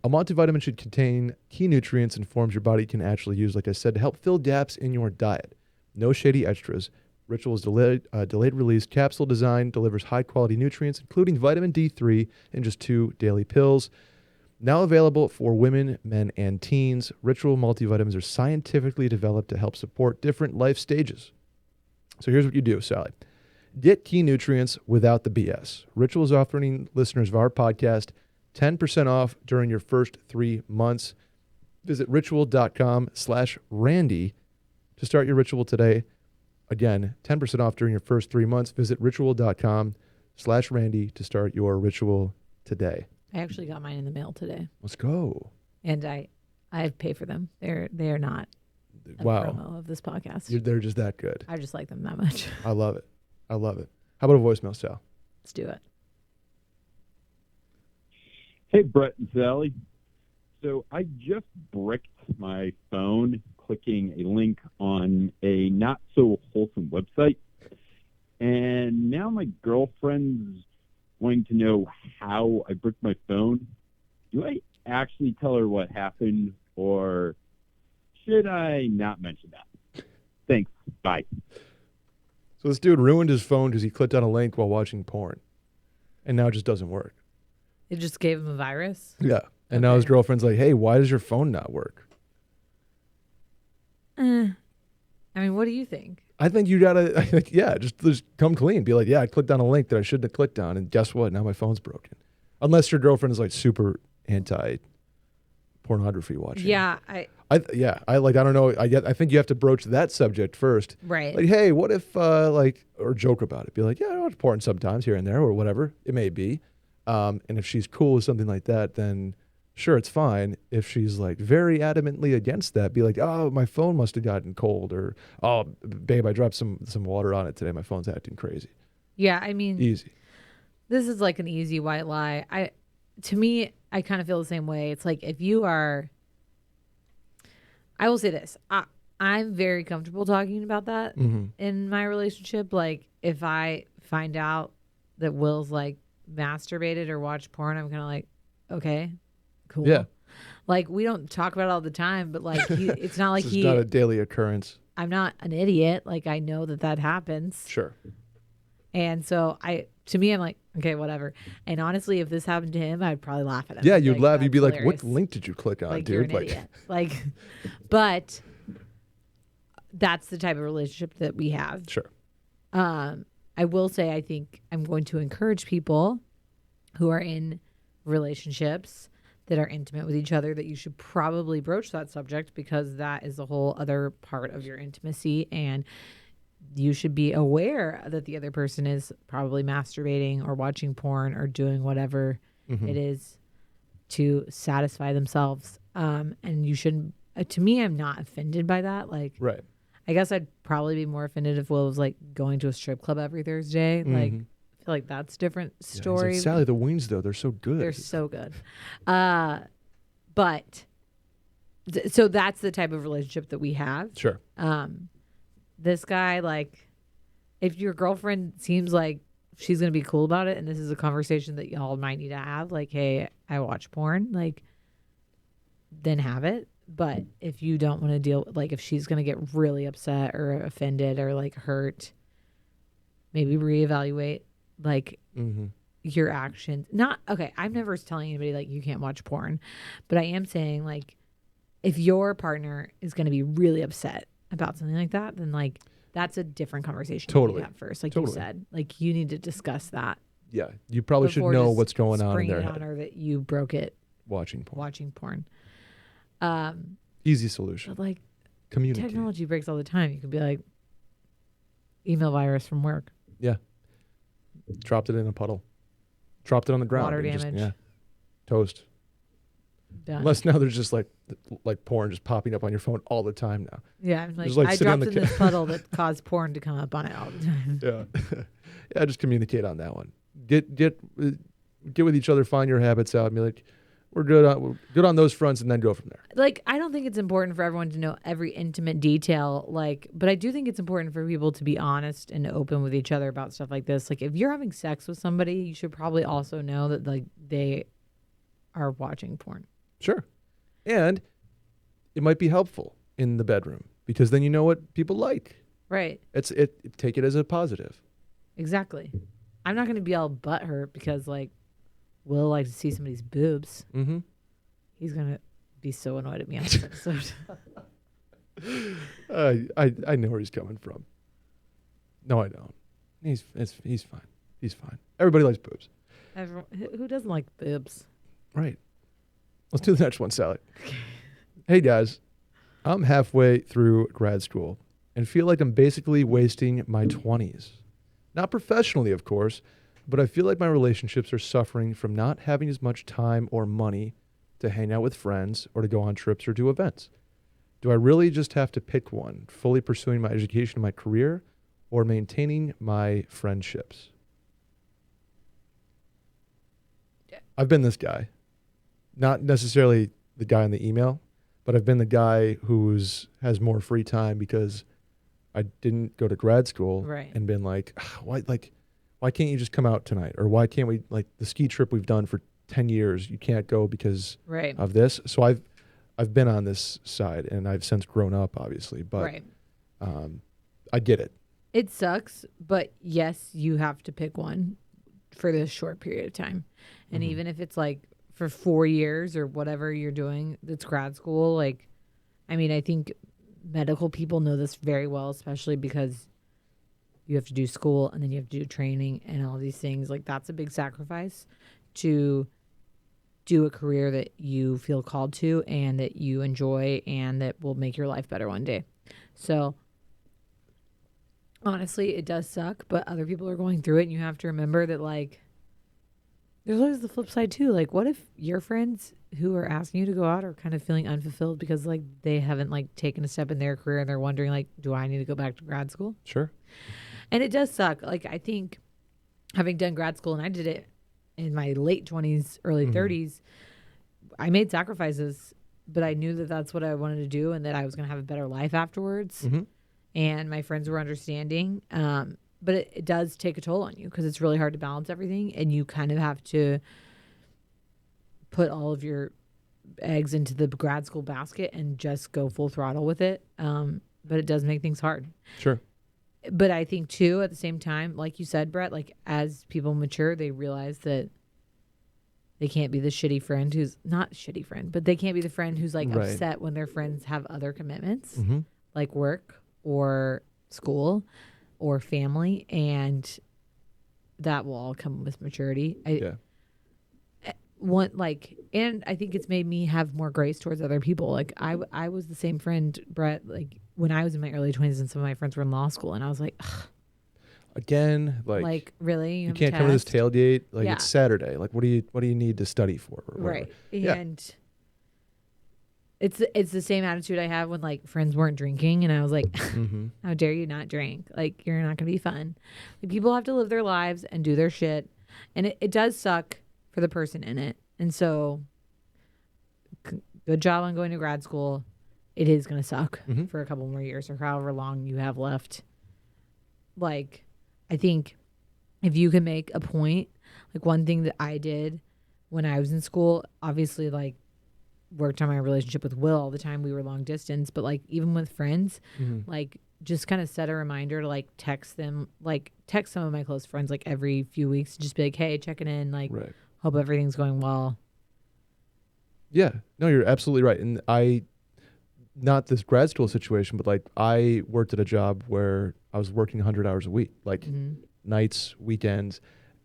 A multivitamin should contain key nutrients and forms your body can actually use, like I said, to help fill gaps in your diet. No shady extras. Ritual's delayed release capsule design delivers high-quality nutrients, including vitamin D3 in just 2 daily pills. Now available for women, men, and teens, Ritual multivitamins are scientifically developed to help support different life stages. So here's what you do, Sally. Get key nutrients without the BS. Ritual is offering listeners of our podcast 10% off during your first 3 months. Visit ritual.com/Randy to start your ritual today. Again, 10% off during your first 3 months. Visit ritual.com/Randy to start your ritual today. I actually got mine in the mail today. Let's go. And I pay for them. They are not a promo of this podcast. They're just that good. I just like them that much. I love it. How about a voicemail, Sal? Let's do it. Hey, Brett and Sally. So I just bricked my phone clicking a link on a not so wholesome website. And now my girlfriend's wanting to know how I bricked my phone. Do I actually tell her what happened, or should I not mention that? Thanks. Bye. So this dude ruined his phone because he clicked on a link while watching porn, and now it just doesn't work. It just gave him a virus. Yeah. And now his girlfriend's like, hey, why does your phone not work? I mean, what do you think? I think you gotta, just come clean. Be like, yeah, I clicked on a link that I shouldn't have clicked on, and guess what? Now my phone's broken. Unless your girlfriend is like super anti pornography watching. Yeah, I don't know. I think you have to broach that subject first. Right. Like, hey, what if or joke about it? Be like, yeah, I watch porn sometimes here and there, or whatever it may be. And if she's cool with something like that, then sure, it's fine. If she's like very adamantly against that, be like, oh, my phone must have gotten cold, or oh, babe, I dropped some water on it today. My phone's acting crazy. Yeah, I mean, Easy. This is like an easy white lie. To me, I kind of feel the same way. It's like if you are, I will say this. I'm very comfortable talking about that in my relationship. Like if I find out that Will's like masturbated or watched porn, I'm kind of like, okay, cool. Yeah. Like we don't talk about it all the time, but like it's not like It's not a daily occurrence. I'm not an idiot. Like I know that happens. Sure. And so to me, I'm like, okay, whatever. And honestly, if this happened to him, I'd probably laugh at him. Yeah, you'd laugh. You'd be hilarious. like, what link did you click on, like, dude? You're an idiot. Like, but that's the type of relationship that we have. Sure. I will say, I think I'm going to encourage people who are in relationships that are intimate with each other that you should probably broach that subject, because that is a whole other part of your intimacy, and you should be aware that the other person is probably masturbating or watching porn or doing whatever it is to satisfy themselves. And you shouldn't, to me, I'm not offended by that. Like, Right. I guess I'd probably be more offended if Will was like going to a strip club every Thursday. Like, I feel like that's a different story. Like, Sally, the wings, though, they're so good. They're so good. So that's the type of relationship that we have. Sure. This guy, like, if your girlfriend seems like she's going to be cool about it, and this is a conversation that y'all might need to have, like, hey, I watch porn, like, then have it. But if you don't want to deal, like, if she's going to get really upset or offended or, like, hurt, maybe reevaluate, like, your actions. I'm never telling anybody, like, you can't watch porn. But I am saying, like, if your partner is going to be really upset about something like that, then like that's a different conversation Totally. to have first. Like Totally. you said, like you need to discuss that. Yeah. You probably should before know just what's going on in springing their it head. on her that you broke it Watching porn. watching porn. Easy solution. But like Communicate. technology breaks all the time. You could be like, email virus from work. Yeah. Dropped it in a puddle. Dropped it on the ground. Water and just- damage. yeah. Toast. Done. Unless now there's just like porn just popping up on your phone all the time now. Yeah, I'm like, Just, like, I sitting on dropped the in this puddle that caused porn to come up on it all the time. Yeah. Yeah, just communicate on that one. Get with each other, find your habits out, and be like, we're good on those fronts, and then go from there. Like, I don't think it's important for everyone to know every intimate detail, like, but I do think it's important for people to be honest and open with each other about stuff like this. Like, if you're having sex with somebody, you should probably also know that, like, they are watching porn. Sure. And it might be helpful in the bedroom, because then you know what people like. Right. Take it as a positive. Exactly. I'm not going to be all butthurt because, like, Will likes to see somebody's boobs. Mm-hmm. He's going to be so annoyed at me after this episode. I know where he's coming from. No, I don't. He's fine. He's fine. Everybody likes boobs. Who doesn't like boobs? Right. Let's do the next one, Sally. Hey, guys. I'm halfway through grad school and feel like I'm basically wasting my 20s. Not professionally, of course, but I feel like my relationships are suffering from not having as much time or money to hang out with friends or to go on trips or do events. Do I really just have to pick one, fully pursuing my education and my career, or maintaining my friendships? I've been this guy. Not necessarily the guy in the email, but I've been the guy has more free time because I didn't go to grad school Right. and been like, why can't you just come out tonight? Or why can't we, like, the ski trip we've done for 10 years, you can't go because Right. of this. So I've been on this side, and I've since grown up, obviously, but Right. I get it. It sucks, but yes, you have to pick one for this short period of time. And Mhm. even if it's like for 4 years or whatever you're doing, that's grad school. Like, I mean, I think medical people know this very well, especially because you have to do school and then you have to do training and all these things. Like, that's a big sacrifice to do a career that you feel called to and that you enjoy and that will make your life better one day. So honestly, it does suck, but other people are going through it, and you have to remember that, like, there's always the flip side too. Like, what if your friends who are asking you to go out are kind of feeling unfulfilled because, like, they haven't, like, taken a step in their career and they're wondering, like, do I need to go back to grad school? Sure. And it does suck. Like, I think having done grad school, and I did it in my late 20s, early 30s, I made sacrifices, but I knew that that's what I wanted to do and that I was going to have a better life afterwards. Mm-hmm. And my friends were understanding. But it does take a toll on you because it's really hard to balance everything, and you kind of have to put all of your eggs into the grad school basket and just go full throttle with it. But it does make things hard. Sure. But I think too, at the same time, like you said, Brett, like, as people mature, they realize that they can't be the shitty friend who's not shitty friend, but they can't be the friend who's, like, Right. upset when their friends have other commitments, Mm-hmm. like work or school or family, and that will all come with maturity. Yeah. And I think it's made me have more grace towards other people. Like, I was the same friend, Brett, like, when I was in my early 20s and some of my friends were in law school, and I was like, ugh, Again, like, really? you have a can't come to this test? tailgate. Like, Yeah. it's Saturday. Like, what do you need to study for? Or whatever. Right. Yeah. And it's the same attitude I have when, like, friends weren't drinking, and I was like, Mm-hmm. how dare you not drink? Like, you're not going to be fun. Like, people have to live their lives and do their shit. And it does suck for the person in it. And so, good job on going to grad school. It is going to suck Mhm. for a couple more years or however long you have left. Like, I think if you can make a point, like, one thing that I did when I was in school, obviously, like, worked on my relationship with Will all the time. We were long distance, but, like, even with friends, Mm-hmm. like, just kind of set a reminder to, like, text them, like, text some of my close friends, like, every few weeks, just be like, hey, checking in, like, Right. hope everything's going well. Yeah. No, you're absolutely right. And not this grad school situation, but, like, I worked at a job where I was working 100 hours a week, like Mhm. nights, weekends,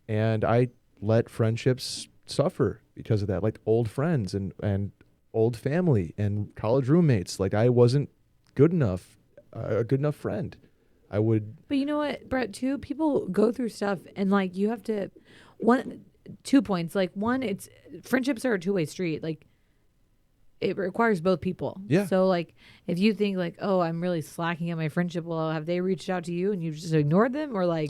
and I let friendships suffer because of that, like old friends and old family and college roommates. Like, I wasn't good enough, a good enough friend. I would, But you know what, Brett, too? People go through stuff, and, like, you have to, 2 points. Like, one, it's friendships are a two-way street. Like, it requires both people. Yeah. So, like, if you think, like, oh, I'm really slacking at my friendship, well, have they reached out to you and you've just ignored them? Or, like,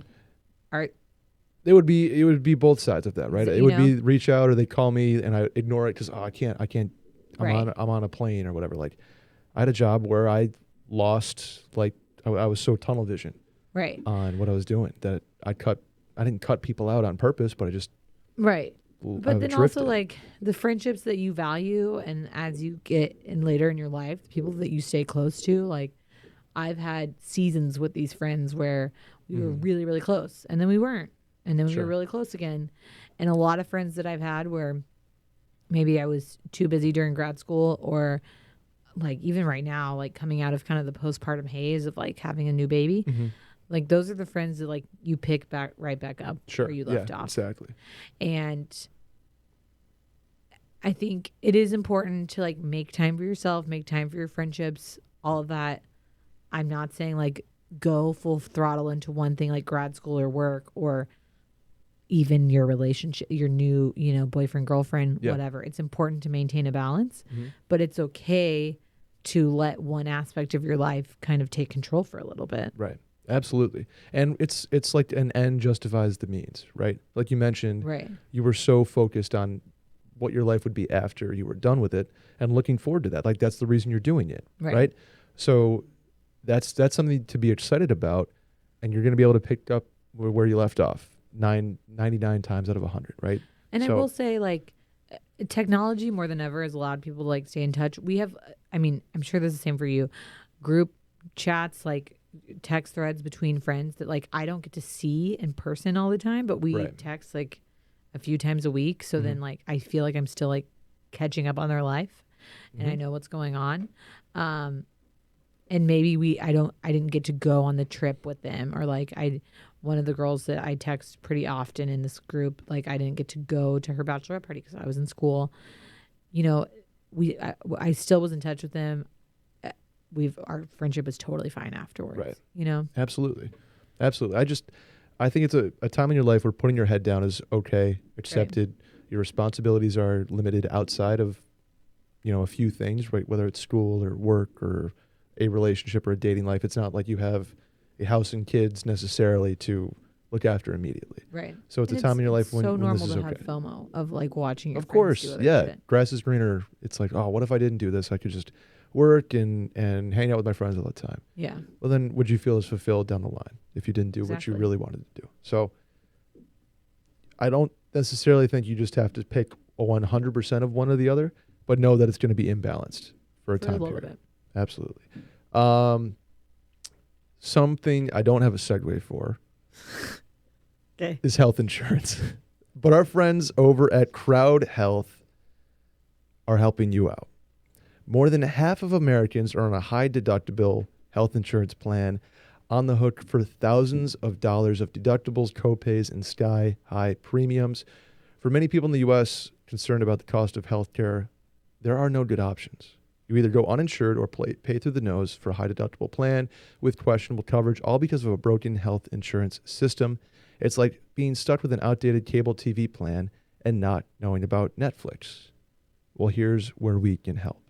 it would be both sides of that, right? So, It you would be know? reach out, or they call me and I ignore it because I can't. Right. I'm on a plane or whatever. Like, I had a job where I lost, like, I was so tunnel vision right. on what I was doing that I didn't cut people out on purpose, but I just Right. I But then drifted. also, like, the friendships that you value, and as you get in later in your life, the people that you stay close to, like, I've had seasons with these friends where we were really, really close, and then we weren't, and then we Sure. were really close again. And a lot of friends that I've had where maybe I was too busy during grad school, or, like, even right now, like, coming out of kind of the postpartum haze of, like, having a new baby, like, those are the friends that, like, you pick right back up Sure. where you left yeah, off. Exactly. And I think it is important to, like, make time for yourself, make time for your friendships, all of that. I'm not saying, like, go full throttle into one thing like grad school or work, or even your relationship, your new, boyfriend, girlfriend, Yeah. whatever. It's important to maintain a balance, Mhm. but it's okay to let one aspect of your life kind of take control for a little bit. Right. Absolutely. And it's like an end justifies the means, right? Like you mentioned, Right. you were so focused on what your life would be after you were done with it and looking forward to that. Like that's the reason you're doing it, right? So that's something to be excited about, and you're going to be able to pick up where you left off 99 times out of 100, right? And So- I will say, like, technology more than ever has allowed people to like stay in touch. We have, I mean, I'm sure this is the same for you, group chats, like text threads between friends that like I don't get to see in person all the time, but we Right. text like a few times a week. So then like I feel like I'm still like catching up on their life and I know what's going on. And maybe I didn't get to go on the trip with them, or like one of the girls that I text pretty often in this group, like I didn't get to go to her bachelorette party because I was in school. You know, I still was in touch with them. Our friendship is totally fine afterwards. Right. You know? Absolutely. I think it's a time in your life where putting your head down is okay, accepted. Your responsibilities are limited outside of, a few things, right? Whether it's school or work or a relationship or a dating life. It's not like you have a house and kids necessarily to look after immediately. Right. So it's And a time in your life it's when, so when normal this is to okay. have FOMO of like watching your Of friends course, do other yeah. shit. Grass is greener. It's like, oh, what if I didn't do this? I could just work and hang out with my friends all the time. Yeah. Well, then would you feel as fulfilled down the line if you didn't do what you Exactly. really wanted to do? So I don't necessarily think you just have to pick 100% of one or the other, but know that it's going to be imbalanced for a For a time little period. bit. Absolutely. Something I don't have a segue for Okay. is health insurance. But our friends over at CrowdHealth are helping you out. More than half of Americans are on a high deductible health insurance plan, on the hook for thousands of dollars of deductibles, copays, and sky-high premiums. For many people in the U.S. concerned about the cost of healthcare, there are no good options. You either go uninsured or pay through the nose for a high deductible plan with questionable coverage, all because of a broken health insurance system. It's like being stuck with an outdated cable TV plan and not knowing about Netflix. Well, here's where we can help.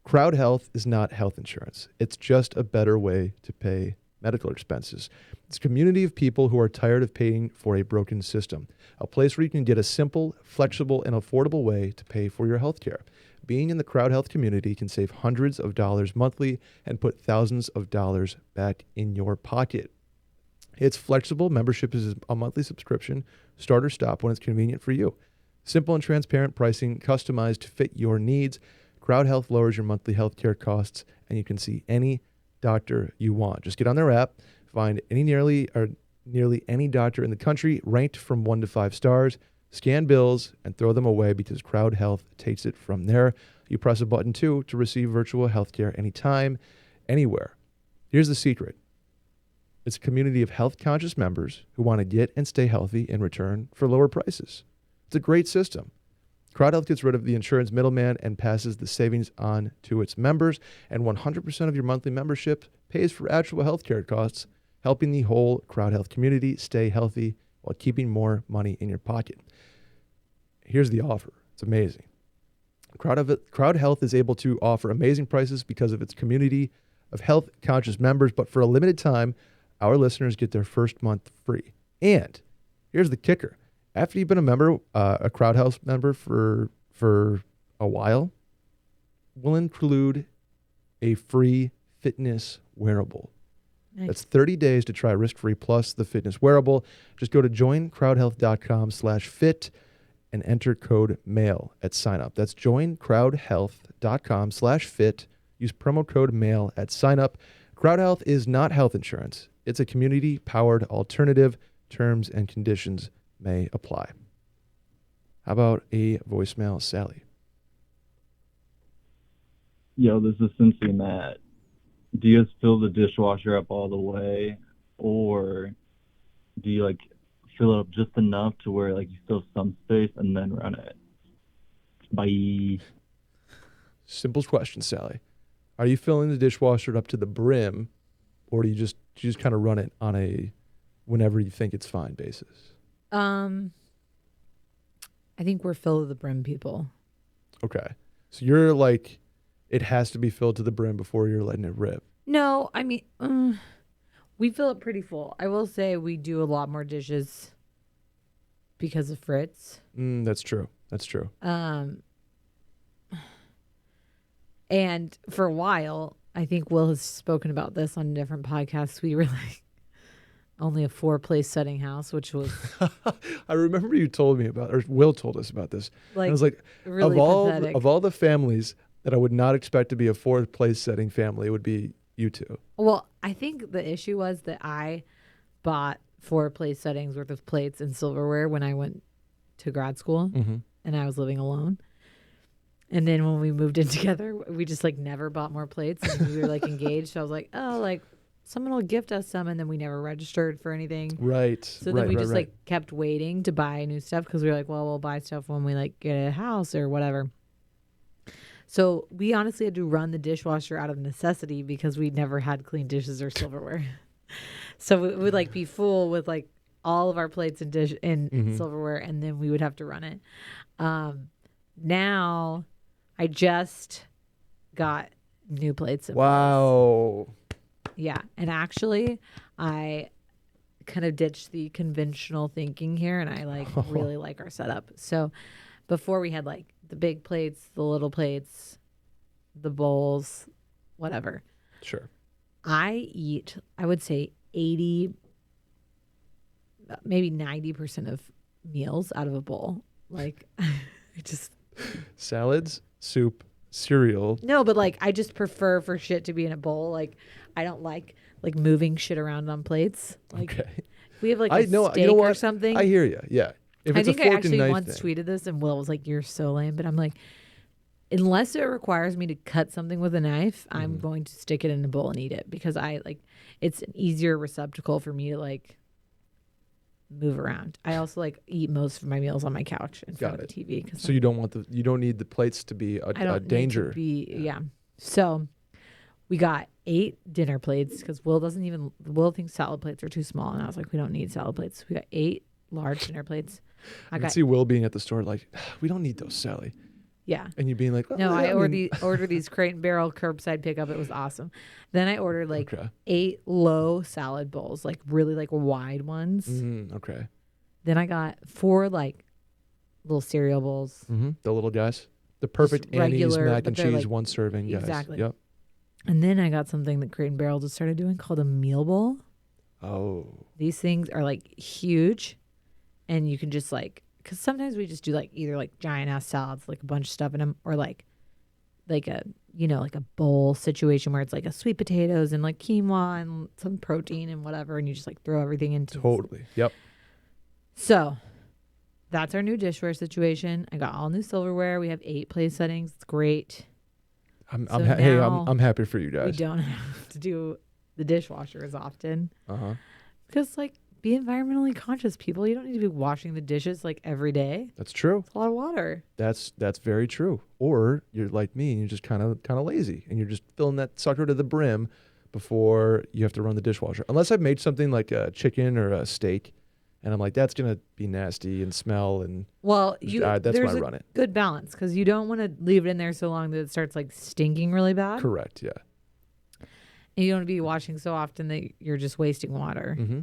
CrowdHealth is not health insurance. It's just a better way to pay medical expenses. It's a community of people who are tired of paying for a broken system, a place where you can get a simple, flexible, and affordable way to pay for your health care. Being in the CrowdHealth community can save hundreds of dollars monthly and put thousands of dollars back in your pocket. It's flexible. Membership is a monthly subscription. Start or stop when it's convenient for you. Simple and transparent pricing, customized to fit your needs. CrowdHealth lowers your monthly healthcare costs, and you can see any doctor you want. Just get on their app, find nearly any doctor in the country, ranked from 1 to 5 stars, scan bills, and throw them away because CrowdHealth takes it from there. You press a button, too, to receive virtual healthcare anytime, anywhere. Here's the secret. It's a community of health-conscious members who want to get and stay healthy in return for lower prices. It's a great system. CrowdHealth gets rid of the insurance middleman and passes the savings on to its members, and 100% of your monthly membership pays for actual healthcare costs, helping the whole CrowdHealth community stay healthy while keeping more money in your pocket. Here's the offer. It's amazing. CrowdHealth is able to offer amazing prices because of its community of health-conscious members, but for a limited time, our listeners get their first month free. And here's the kicker. After you've been a CrowdHealth member for a while, we'll include a free fitness wearable. Nice. That's 30 days to try risk-free plus the fitness wearable. Just go to joincrowdhealth.com/fit and enter code MAIL at sign up. That's joincrowdhealth.com/fit. Use promo code MAIL at sign up. CrowdHealth is not health insurance. It's a community-powered alternative. Terms and conditions may apply. How about a voicemail, Sally? Yo, this is Cincy Matt. Do you guys fill the dishwasher up all the way, or do you fill it up just enough to where you still have some space and then run it? Bye. Simple question, Sally. Are you filling the dishwasher up to the brim, or do you just kind of run it on a whenever you think it's fine basis? I think we're fill to the brim people. Okay. So you're like, it has to be filled to the brim before you're letting it rip. No, I mean, we fill it pretty full. I will say we do a lot more dishes because of Fritz. That's true. That's true. And for a while, I think Will has spoken about this on different podcasts. We were like only a 4-place setting house, which was I remember you told me about, or Will told us about this. like And I was like, really pathetic. of all the families that I would not expect to be a 4th-place setting family, it would be you two. Well, I think the issue was that I bought 4-place settings worth of plates and silverware when I went to grad school, and I was living alone. And then when we moved in together, we just like never bought more plates, and we were like engaged. So I was like, oh, like someone will gift us some, and then we never registered for anything. Right. So then we just like kept waiting to buy new stuff because we were like, well, we'll buy stuff when we like get a house or whatever. So we honestly had to run the dishwasher out of necessity because we never had clean dishes or silverware. So it would like be full with like all of our plates and dish and silverware, and then we would have to run it. Now I just got new plates and bowls. Wow. Yeah. And actually I kind of ditched the conventional thinking here, and I like really like our setup. So before we had like the big plates, the little plates, the bowls, whatever. Sure. I eat, I would say 80, maybe 90% of meals out of a bowl. Like I just Salads, soup, cereal. no, but like I just prefer for shit to be in a bowl. Like I don't like moving shit around on plates. Like Okay. if we have like I a know, steak you know what? or something. I hear you. Yeah. If I it's think a I fork and actually knife once thing. tweeted this, and Will was like, "You're so lame," but I'm like, unless it requires me to cut something with a knife, I'm going to stick it in a bowl and eat it because I like it's an easier receptacle for me to like move around. I also like eat most of my meals on my couch in front of the TV. So you don't need the plates to be I don't a danger. Need to be, yeah. So we got 8 dinner plates because Will thinks salad plates are too small, and I was like, we don't need salad plates. We got 8 large dinner plates. I can see Will being at the store like, we don't need those, Sally. Yeah. And you being like, well, No, yeah, I ordered these Crate and Barrel curbside pickup. It was awesome. Then I ordered like 8 low salad bowls, like really like wide ones. Okay. Then I got 4 like little cereal bowls. The little guys. The perfect Annie's regular, mac but and they're, cheese like, one serving guys. exactly. Yep. And then I got something that Crate and Barrel just started doing called a meal bowl. Oh. These things are like huge, and you can just like, because sometimes we just do like either like giant ass salads, like a bunch of stuff in them, or like a, you know, like a bowl situation where it's like a sweet potatoes and like quinoa and some protein and whatever, and you just like throw everything into Totally. Yep. So that's our new dishware situation. I got all new silverware. We have 8 place settings. It's great. I'm now happy for you We guys. don't have to do the dishwasher as often Uh-huh. because like be environmentally conscious, people. You don't need to be washing the dishes like every day. That's true. It's a lot of water. That's very true. Or you're like me and you're just kind of lazy and you're just filling that sucker to the brim before you have to run the dishwasher. Unless I've made something like a chicken or a steak and I'm like, that's going to be nasty and smell and Well, that's there's why I a run it. good balance because you don't want to leave it in there so long that it starts like stinking really bad. Correct, yeah. And you don't want to be washing so often that you're just wasting water. Mm-hmm.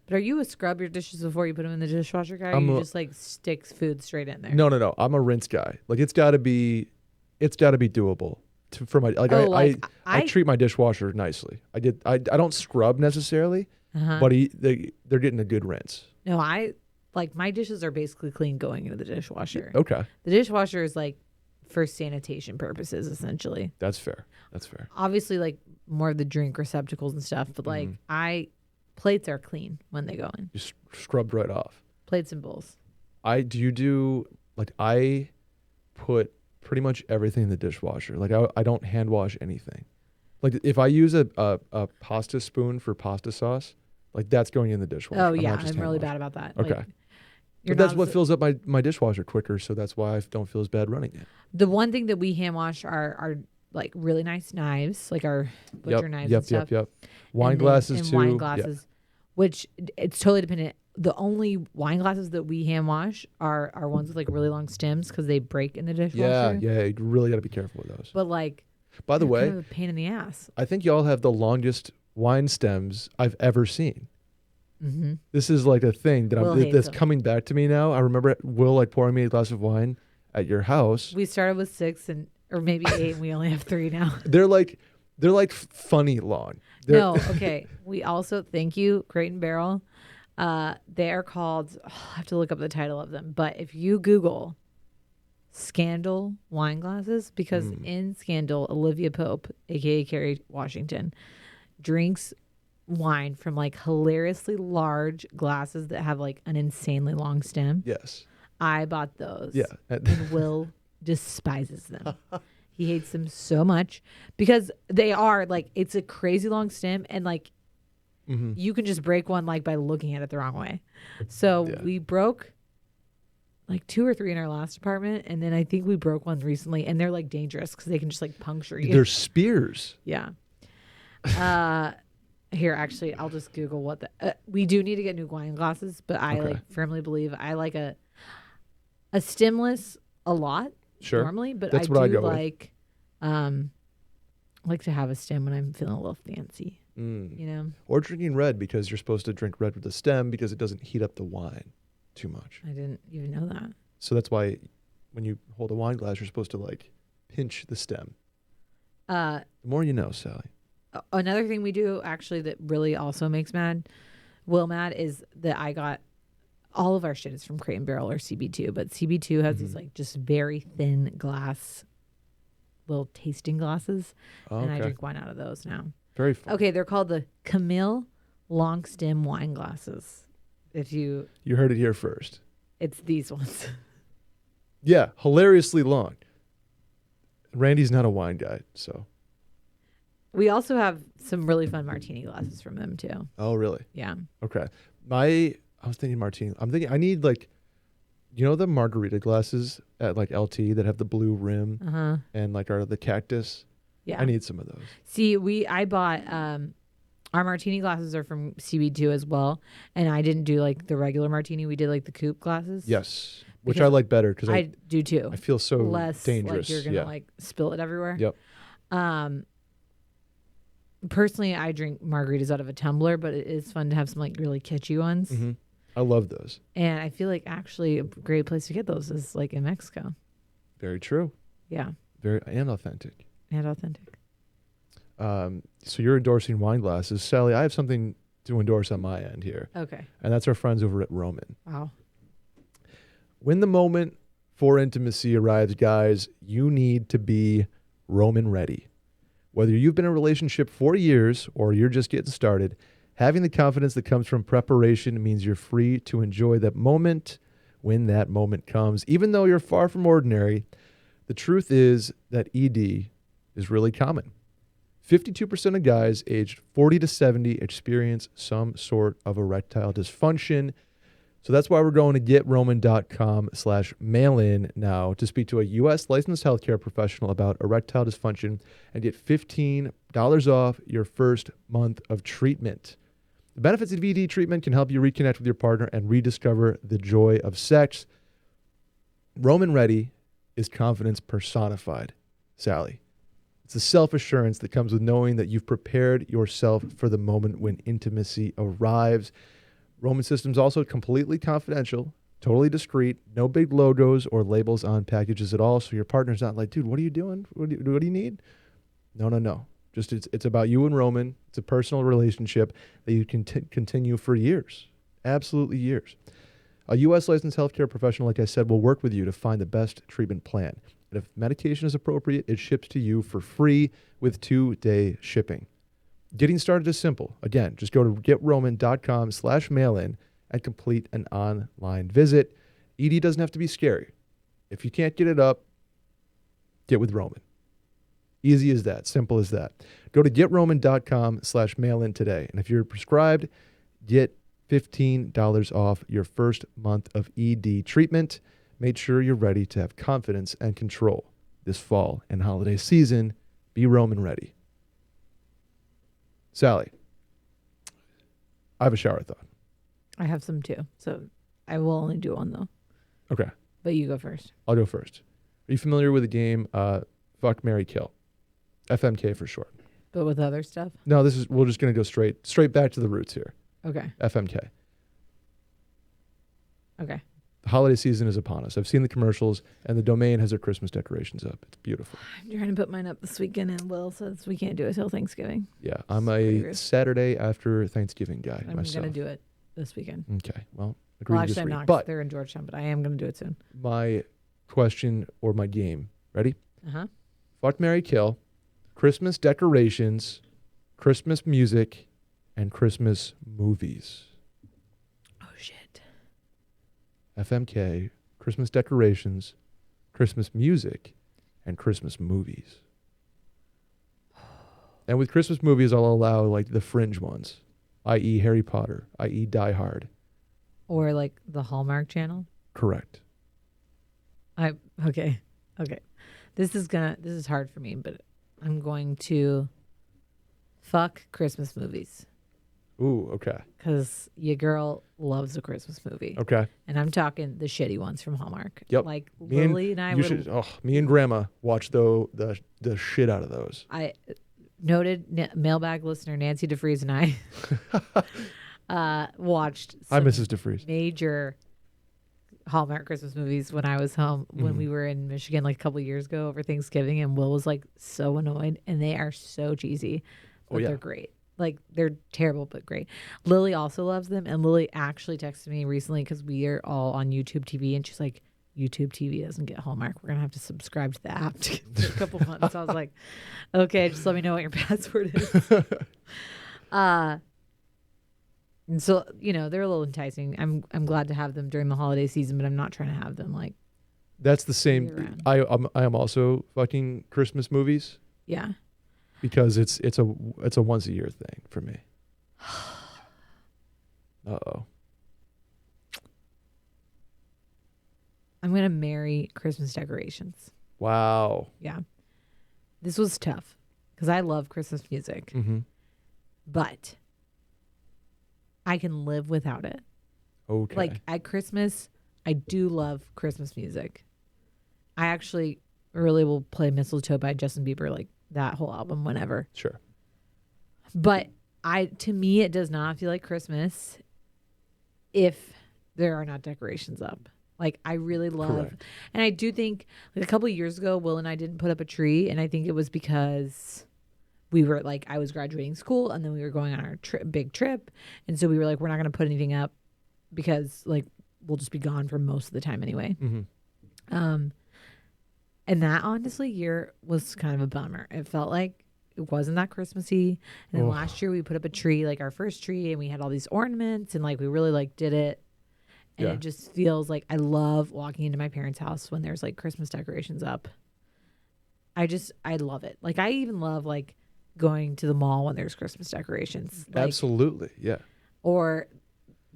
But are you a scrub your dishes before you put them in the dishwasher guy? Or you just like sticks food straight in there? No. I'm a rinse guy. Like it's got to be doable for my like I treat my dishwasher nicely. I don't scrub necessarily, but they're getting a good rinse. No, like my dishes are basically clean going into the dishwasher. Okay. The dishwasher is like for sanitation purposes essentially. That's fair. Obviously like more of the drink receptacles and stuff, but like plates are clean when they go in. You scrubbed right off. Plates and bowls. I put pretty much everything in the dishwasher. Like I don't hand wash anything. Like if I use a pasta spoon for pasta sauce, like that's going in the dishwasher. Oh yeah, I'm really bad about that. Okay. Like, but that's what fills up my dishwasher quicker, so that's why I don't feel as bad running it. The one thing that we hand wash are like really nice knives, like our butcher knives and stuff. Yep. Wine glasses too. Wine glasses, which it's totally dependent. The only wine glasses that we hand wash are ones with like really long stems because they break in the dishwasher. Yeah. You really got to be careful with those. But like, by the way, kind of a pain in the ass. I think y'all have the longest wine stems I've ever seen. Mm-hmm. This is like a thing that Will hates that's them. coming back to me now. I remember Will like pouring me a glass of wine at your house. We started with 6 or maybe 8, and we only have 3 now. They're like funny long. They're, No, okay. We also thank you, Crate and Barrel. They are called. I have to look up the title of them, but if you Google Scandal wine glasses, because in Scandal, Olivia Pope, aka Carrie Washington, drinks wine from like hilariously large glasses that have like an insanely long stem. Yes. I bought those. Yeah. And Will despises them. He hates them so much because they are like, it's a crazy long stem, and like you can just break one like by looking at it the wrong way. So we broke like 2 or 3 in our last apartment, and then I think we broke one recently, and they're like dangerous because they can just like puncture you. They're spears. Yeah. Here, actually, I'll just Google what the. We do need to get new wine glasses, but I like firmly believe I like a stemless a lot normally, but That's I what I do go with. like to have a stem when I'm feeling a little fancy. Mm. You know, Or drinking red, because you're supposed to drink red with the stem because it doesn't heat up the wine too much. I didn't even know that. So that's why when you hold a wine glass, you're supposed to like pinch the stem. The more you know, Sally. Another thing we do actually that really also makes Will mad is that I got all of our shit is from Crate and Barrel or CB2, but CB2 has these like just very thin glass, little tasting glasses, and I drink wine out of those now. Very fun. Okay, they're called the Camille Long Stem wine glasses. If you heard it here first. It's these ones. Yeah, hilariously long. Randy's not a wine guy, so. We also have some really fun martini glasses from them too. Oh, really? Yeah. Okay. I was thinking martini. I'm thinking I need like, you know, the margarita glasses at like LT that have the blue rim and like are the cactus. Yeah. I need some of those. See, I bought our martini glasses are from CB2 as well, and I didn't do like the regular martini. We did like the coupe glasses. Yes, which Because I like better because I do too. I feel so less dangerous. like you're gonna like spill it everywhere. Yep. Personally, I drink margaritas out of a tumbler, but it is fun to have some like really catchy ones. Mm-hmm. I love those. And I feel like actually a great place to get those is like in Mexico. Very true. Yeah. Very and authentic. And authentic. So you're endorsing wine glasses. Sally, I have something to endorse on my end here. Okay. And that's our friends over at Roman. Wow. When the moment for intimacy arrives, guys, you need to be Roman ready. Whether you've been in a relationship for years or you're just getting started, having the confidence that comes from preparation means you're free to enjoy that moment when that moment comes. Even though you're far from ordinary, the truth is that ED is really common. 52% of guys aged 40 to 70 experience some sort of erectile dysfunction. So that's why we're going to getroman.com/mail-in now to speak to a U.S. licensed healthcare professional about erectile dysfunction and get $15 off your first month of treatment. The benefits of ED treatment can help you reconnect with your partner and rediscover the joy of sex. Roman Ready is confidence personified, Sally. It's the self-assurance that comes with knowing that you've prepared yourself for the moment when intimacy arrives. Roman System's also completely confidential, totally discreet, no big logos or labels on packages at all, so your partner's not like, dude, what are you doing? What do you need? No. Just it's about you and Roman. It's a personal relationship that you can continue for years, absolutely years. A U.S. licensed healthcare professional, like I said, will work with you to find the best treatment plan. And if medication is appropriate, it ships to you for free with 2-day shipping. Getting started is simple. Again, just go to getroman.com/mail-in and complete an online visit. ED doesn't have to be scary. If you can't get it up, get with Roman. Easy as that. Simple as that. Go to getroman.com/mail-in today. And if you're prescribed, get $15 off your first month of ED treatment. Make sure you're ready to have confidence and control this fall and holiday season. Be Roman ready. Sally, I have a shower thought. I have some too. So I will only do one though. Okay. But you go first. I'll go first. Are you familiar with the game Fuck, Marry, Kill? FMK for short. But with other stuff? No, we're just going to go straight back to the roots here. Okay. FMK. Okay. The holiday season is upon us. I've seen the commercials, and the domain has their Christmas decorations up. It's beautiful. I'm trying to put mine up this weekend, and Will says we can't do it till Thanksgiving. Yeah, I'm Pretty a rude. Saturday after Thanksgiving guy I'm myself. going to do it this weekend. Okay, well, agree Well, to actually, I'm disagree. not. 'Cause But they're in Georgetown, but I am going to do it soon. my question or my game, ready? Uh-huh. Fuck, marry, kill, Christmas decorations, Christmas music, and Christmas movies. Oh, shit. FMK, Christmas decorations, Christmas music, and Christmas movies. And with Christmas movies, I'll allow like the fringe ones, i.e. Harry Potter, i.e. Die Hard. Or like the Hallmark Channel. Correct. Okay. This is hard for me, but I'm going to fuck Christmas movies Ooh, okay. because your girl loves a Christmas movie, Okay. and I'm talking the shitty ones from Hallmark. Yep. Like Me and- Lily and I You would. should, me and Grandma watch the shit out of those. I noted mailbag listener Nancy DeFries and I watched Hi, some Mrs. DeFries. major Hallmark Christmas movies when I was home when Mhm. we were in Michigan like a couple years ago over Thanksgiving, and Will was like so annoyed, and they are so cheesy, but Oh, yeah. they're great. Like they're terrible but great. Lily also loves them, and Lily actually texted me recently because we are all on YouTube TV, and she's like, YouTube TV doesn't get Hallmark. We're gonna have to subscribe to the app to get for a couple months. I was like, okay, just let me know what your password is. And so they're a little enticing. I'm glad to have them during the holiday season, but I'm not trying to have them like That's the year same. round. I am also fucking Christmas movies Yeah. because it's a once a year thing for me. Uh-oh. I'm gonna marry Christmas decorations. Wow. Yeah. This was tough because I love Christmas music, Mm-hmm. but I can live without it. Okay. Like at Christmas, I do love Christmas music. I actually really will play Mistletoe by Justin Bieber, like that whole album whenever. Sure. But to me, it does not feel like Christmas if there are not decorations up. Like I really love, Correct. and I do think like a couple of years ago, Will and I didn't put up a tree, and I think it was because we were like I was graduating school, and then we were going on our big trip, and so we were like we're not going to put anything up because like we'll just be gone for most of the time anyway. Mm-hmm. And that honestly year was kind of a bummer. It felt like it wasn't that Christmassy. And then Oh. last year we put up a tree, like our first tree, and we had all these ornaments, and like we really like did it. And Yeah. it just feels like I love walking into my parents' house when there's like Christmas decorations up. I love it. Like I even love like going to the mall when there's Christmas decorations. Like, Absolutely. Yeah. or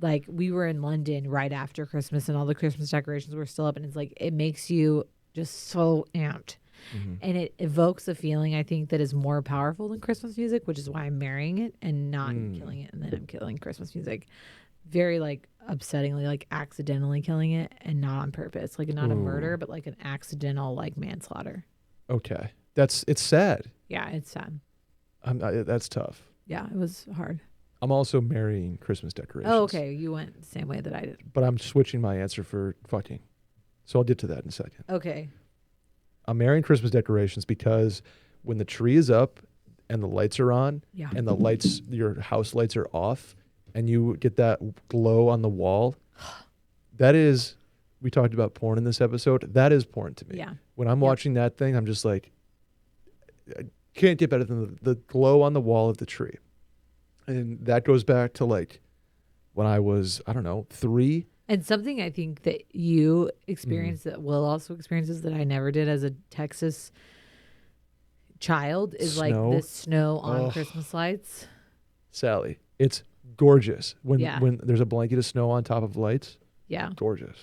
like we were in London right after Christmas and all the Christmas decorations were still up, and it's like it makes you just so amped. Mm-hmm. And it evokes a feeling I think that is more powerful than Christmas music, which is why I'm marrying it and not killing it, and then I'm killing Christmas music. Very like upsettingly, like accidentally killing it and not on purpose. Like not a murder, but like an accidental like manslaughter. Okay. It's sad. Yeah, it's sad. That's tough. Yeah, it was hard. I'm also marrying Christmas decorations. Oh, okay. You went the same way that I did. But I'm switching my answer for fucking. So I'll get to that in a second. Okay. I'm marrying Christmas decorations because when the tree is up and the lights are on Yeah. and the lights, your house lights are off and you get that glow on the wall, that is, we talked about porn in this episode. That is porn to me. Yeah. When I'm Yep. watching that thing, I'm just like, I can't get better than the glow on the wall of the tree. And that goes back to like when I was, I don't know, 3. And something I think that you Mm-hmm. experienced that Will also experiences that I never did as a Texas child is Snow? like the snow on Ugh. Christmas lights. Sally, it's gorgeous. Yeah. When there's a blanket of snow on top of lights, Yeah. gorgeous.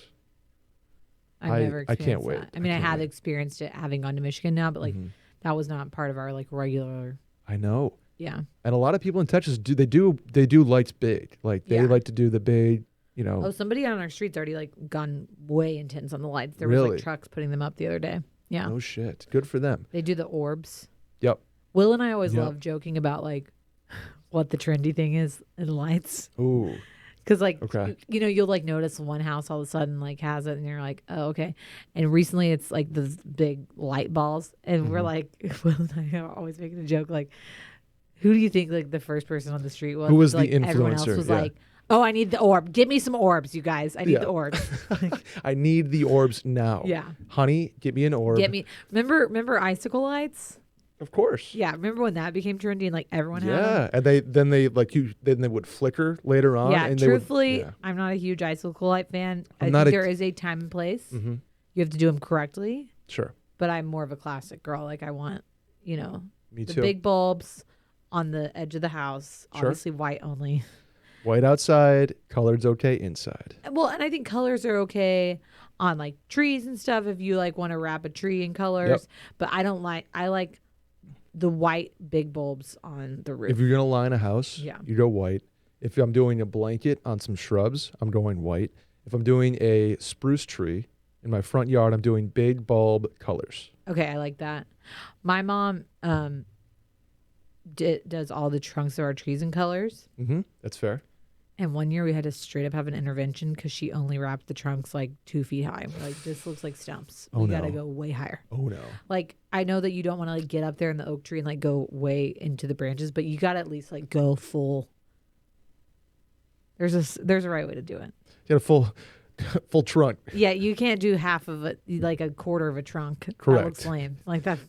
I've never I experienced can't wait. that. I mean, I can't have wait. experienced it having gone to Michigan now, but like Mhm. that was not part of our like regular. I know. Yeah. And a lot of people in Texas do lights big. Like they Yeah. like to do the big, Oh, somebody on our street's already like gone way intense on the lights. There was Really? like trucks putting them up the other day. Yeah. no shit. Good for them. They do the orbs. Yep. Will and I always Yep. love joking about like what the trendy thing is in lights. Ooh. Because like, Okay. you'll like notice one house all of a sudden like has it and you're like, oh, okay. And recently it's like the big light balls. And we're like, Will and I are always making a joke like, who do you think like the first person on the street was? Who was like, the everyone else influencer? was Yeah. like, oh, I need the orb. Give me some orbs, you guys. I need Yeah. the orbs. I need the orbs now. Yeah. Honey, get me an orb. Get me. Remember icicle lights? Of course. Yeah. Remember when that became trendy and like everyone had them? Yeah. And then they would flicker later on. Yeah, and truthfully, they would, I'm not a huge icicle light fan. I'm I not think a- there is a time and place. Mm-hmm. You have to do them correctly, Sure. but I'm more of a classic girl. Like I want, Me the too. big bulbs on the edge of the house. Sure. Obviously white only. White outside, colored's okay inside. Well, and I think colors are okay on like trees and stuff if you like want to wrap a tree in colors. Yep. But I like the white big bulbs on the roof. If you're gonna line a house, Yeah. you go white. If I'm doing a blanket on some shrubs, I'm going white. If I'm doing a spruce tree in my front yard, I'm doing big bulb colors. Okay, I like that. My mom does all the trunks of our trees in colors. Mm-hmm. That's fair. And one year we had to straight up have an intervention because she only wrapped the trunks like 2 feet high. We're like, this looks like stumps. Oh, We got to no. go way higher. Oh no. Like, I know that you don't want to like get up there in the oak tree and like go way into the branches, but you got to at least like go full. There's a right way to do it. You got a full trunk. Yeah, you can't do half of it, like a quarter of a trunk. Correct. That looks lame. Like that.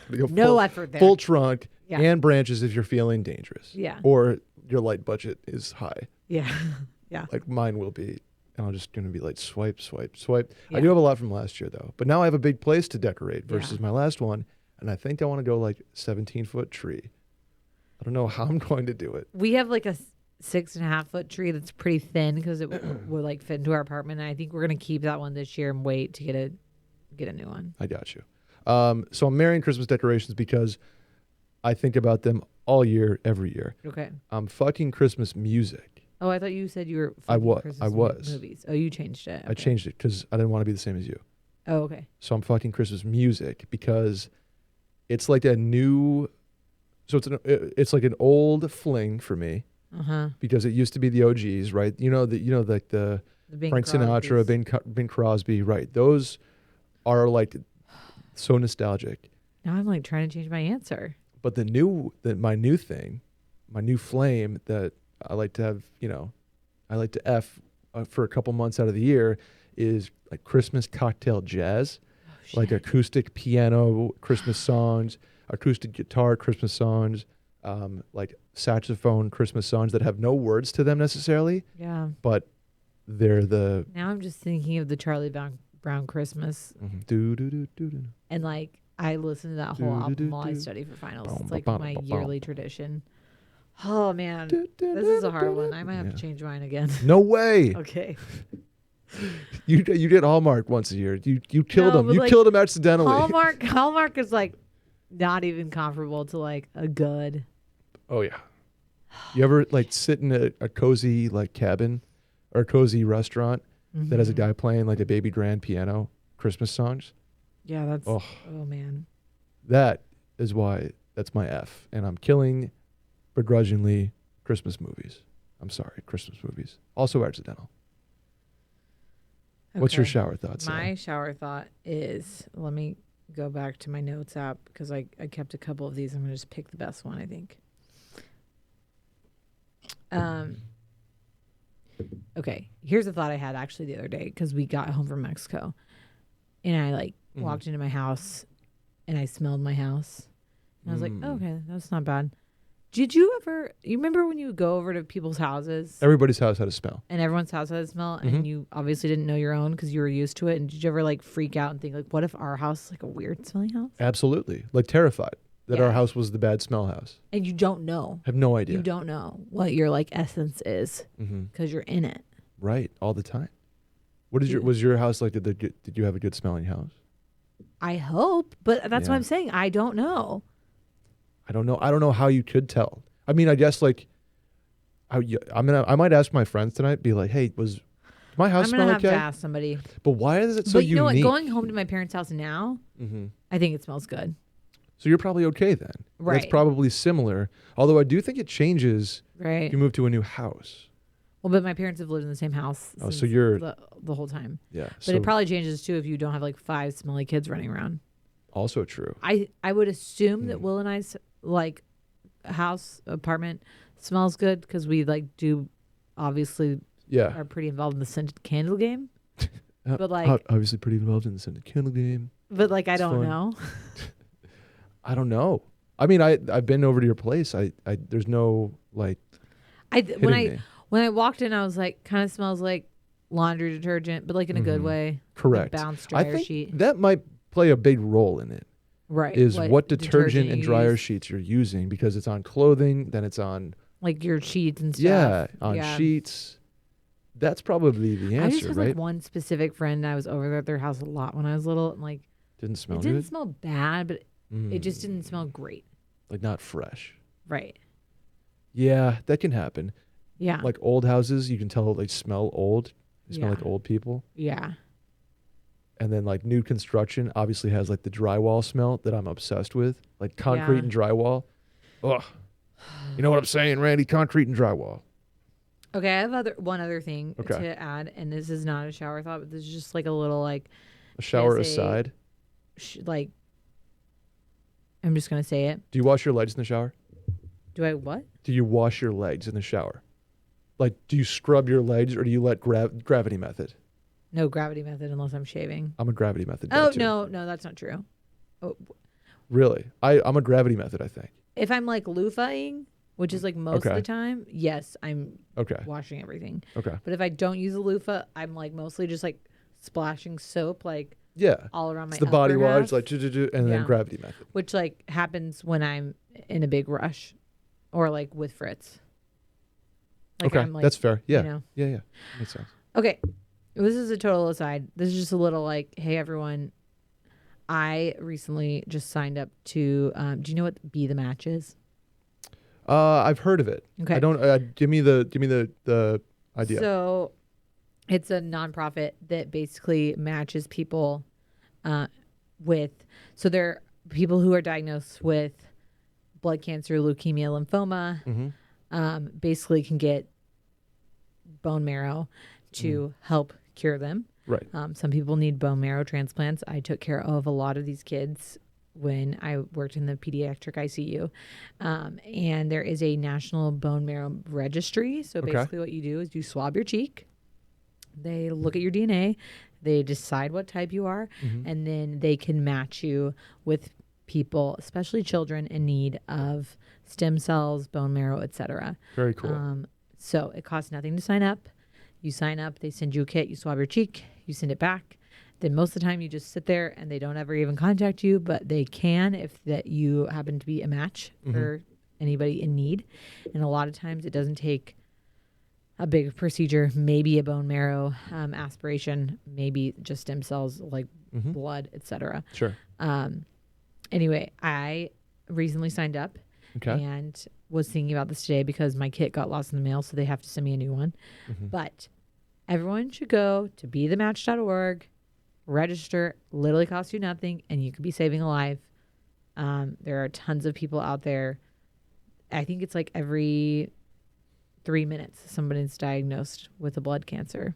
You go No full, effort there. Full trunk Yeah. and branches if you're feeling dangerous. Yeah. Or your light budget is high. Yeah. Yeah. Like mine will be. And I'm just gonna be like swipe, swipe, swipe. I Yeah. do have a lot from last year though. But now I have a big place to decorate versus Yeah. my last one. And I think I want to go like 17-foot tree. I don't know how I'm going to do it. We have like a 6.5-foot tree that's pretty thin because it would like fit into our apartment. And I think we're gonna keep that one this year and wait to get a new one. I got you. So I'm marrying Christmas decorations because I think about them all year, every year. Okay. I'm fucking Christmas music. Oh, I thought you said you were. I fucking was. Christmas I was. movies. Oh, you changed it. I Okay. changed it because I didn't want to be the same as you. Oh, okay. So I'm fucking Christmas music because it's like a new. So it's like an old fling for me Uh huh. because it used to be the OGs, right? Like the The Bing Frank Sinatra, Crosby's. Bing Crosby, right? Those are like so nostalgic. Now I'm like trying to change my answer. But my new thing, my new flame that I like to have, I like to F for a couple months out of the year is like Christmas cocktail jazz, like acoustic piano Christmas songs, acoustic guitar Christmas songs, like saxophone Christmas songs that have no words to them necessarily, Yeah. but they're the Now I'm just thinking of the Charlie Brown Christmas, do do do do do. and like I listen to that whole album while I study for finals. It's like my yearly tradition. Oh man, this is a hard one. I might have to change mine again. No way. Okay. You did Hallmark once a year. You killed No, him. but, You like, killed him accidentally. Hallmark is like not even comparable to like a good. Oh yeah. You ever like sit in a cozy like cabin or a cozy restaurant that has a guy playing like a baby grand piano Christmas songs? Yeah, that's. Oh, Oh man. that is why that's my F. And I'm killing begrudgingly Christmas movies. I'm sorry, Christmas movies. Also accidental. What's your Okay. shower thoughts? My shower thought is, let me go back to my notes app because I kept a couple of these. I'm going to just pick the best one, I think. Okay, here's a thought I had actually the other day because we got home from Mexico. And I like walked into my house and I smelled my house. And I was like, oh, okay, that's not bad. Did you remember when you would go over to people's houses Everybody's house had a smell. and everyone's house had a smell and you obviously didn't know your own because you were used to it? And did you ever like freak out and think like, what if our house is like a weird smelling house? Absolutely. Like terrified that Yeah. our house was the bad smell house. And you don't know. Have no idea. You don't know what your like essence is Mm-hmm. because you're in it. Right. All the time. What is was your house like? Did you have a good smelling house? I hope, but that's what Yeah. I'm saying. I don't know. I don't know. I don't know how you could tell. I mean, I guess like, I might ask my friends tonight. Be like, hey, was my house I'm smell gonna have okay? to ask somebody. But why is it so but you know what? unique? Going home to my parents' house now, Mm-hmm. I think it smells good. So you're probably okay then. Right. That's probably similar. Although I do think it changes Right. if you move to a new house. Well, but my parents have lived in the same house Oh, so since you're- the whole time. Yeah. But it probably changes too if you don't have like 5 smelly kids running around. also true. I would assume that Will and I's like house apartment smells good because we like do obviously Yeah. are pretty involved in the scented candle game. But like, obviously pretty involved in the scented candle game. but like I It's don't fun. know. I don't know. I mean, I've been over to your place. I there's no like When hitting me. I walked in, I was like, kind of smells like laundry detergent, but like in a good way. Correct. Like bounce I dryer think sheet. that might play a big role in it. Right. Is what detergent you and dryer use, sheets you're using, because it's on clothing, then it's on like your sheets and stuff. yeah, on sheets. That's probably the I just answer, have right? like one specific friend. I was over at their house a lot when I was little, and like Didn't smell it didn't good. smell bad, but it just didn't smell great. Like not fresh. Right. Yeah, that can happen. Yeah. Like old houses, you can tell they smell old. They smell Yeah. like old people. Yeah. And then like new construction obviously has like the drywall smell that I'm obsessed with. Like concrete Yeah. and drywall. Ugh. You know what I'm saying, Randy? Concrete and drywall. Okay, I have one other thing Okay. to add, and this is not a shower thought, but this is just like a little like A shower PSA aside. like I'm just gonna say it. Do you wash your legs in the shower? Do I what? Do you wash your legs in the shower? Like, do you scrub your legs, or do you let gravity method? No gravity method unless I'm shaving. I'm a gravity method guy Oh too. no, that's not true. Oh, Really? I'm a gravity method, I think. if I'm like loofahing, which is like most of Okay. the time, yes, I'm Okay. washing everything. Okay. But if I don't use a loofah, I'm like mostly just like splashing soap like Yeah. all around my It's the body upper wash, half, like, and then Yeah. gravity method. which like happens when I'm in a big rush or like with Fritz. Like Okay. I'm like, That's fair. Yeah. you know. Yeah. Makes sense. Okay. This is a total aside. This is just a little like, hey everyone, I recently just signed up to do you know what Be the Match is? I've heard of it. Okay. I don't. Give me the idea. So it's a nonprofit that basically matches people with, so they're people who are diagnosed with blood cancer, leukemia, lymphoma, basically can get bone marrow to help cure them. Right. Some people need bone marrow transplants. I took care of a lot of these kids when I worked in the pediatric ICU. And there is a national bone marrow registry. So Okay. basically what you do is you swab your cheek. They look at your DNA. They decide what type you are. And then they can match you with people, especially children in need of stem cells, bone marrow, etc. Very cool. So it costs nothing to sign up. You sign up, they send you a kit, you swab your cheek, you send it back. Then most of the time you just sit there and they don't ever even contact you, but they can if that you happen to be a match for anybody in need. And a lot of times it doesn't take a big procedure, maybe a bone marrow aspiration, maybe just stem cells like blood, etc. Sure. Anyway, I recently signed up Okay. and was thinking about this today because my kit got lost in the mail, so they have to send me a new one. But everyone should go to bethematch.org, register, literally costs you nothing, and you could be saving a life. There are tons of people out there. I think it's like every 3 minutes somebody's diagnosed with a blood cancer.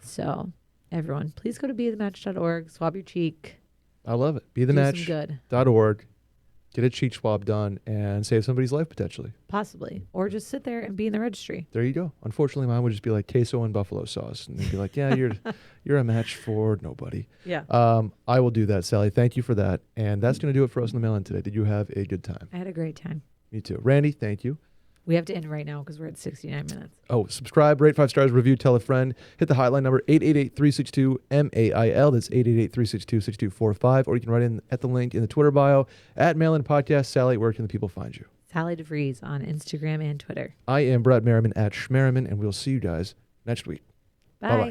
So everyone, please go to bethematch.org, swab your cheek, I love it. do some good. BeTheMatch.org. Get a cheek swab done and save somebody's life potentially. Possibly. Or just sit there and be in the registry. There you go. Unfortunately, mine would just be like queso and buffalo sauce, and they'd be like, "Yeah, you're a match for nobody." Yeah. I will do that, Sally. Thank you for that, and that's going to do it for us in the mail-in today. Did you have a good time? I had a great time. Me too. Randy, thank you. We have to end right now because we're at 69 minutes. Oh, subscribe, rate 5 stars, review, tell a friend. Hit the hotline number 888-362-MAIL. That's 888-362-6245. Or you can write in at the link in the Twitter bio at Mail In Podcast. Sally, where can the people find you? Sally DeVries on Instagram and Twitter. I am Brett Merriman at Schmerriman, and we'll see you guys next week. Bye. Bye-bye.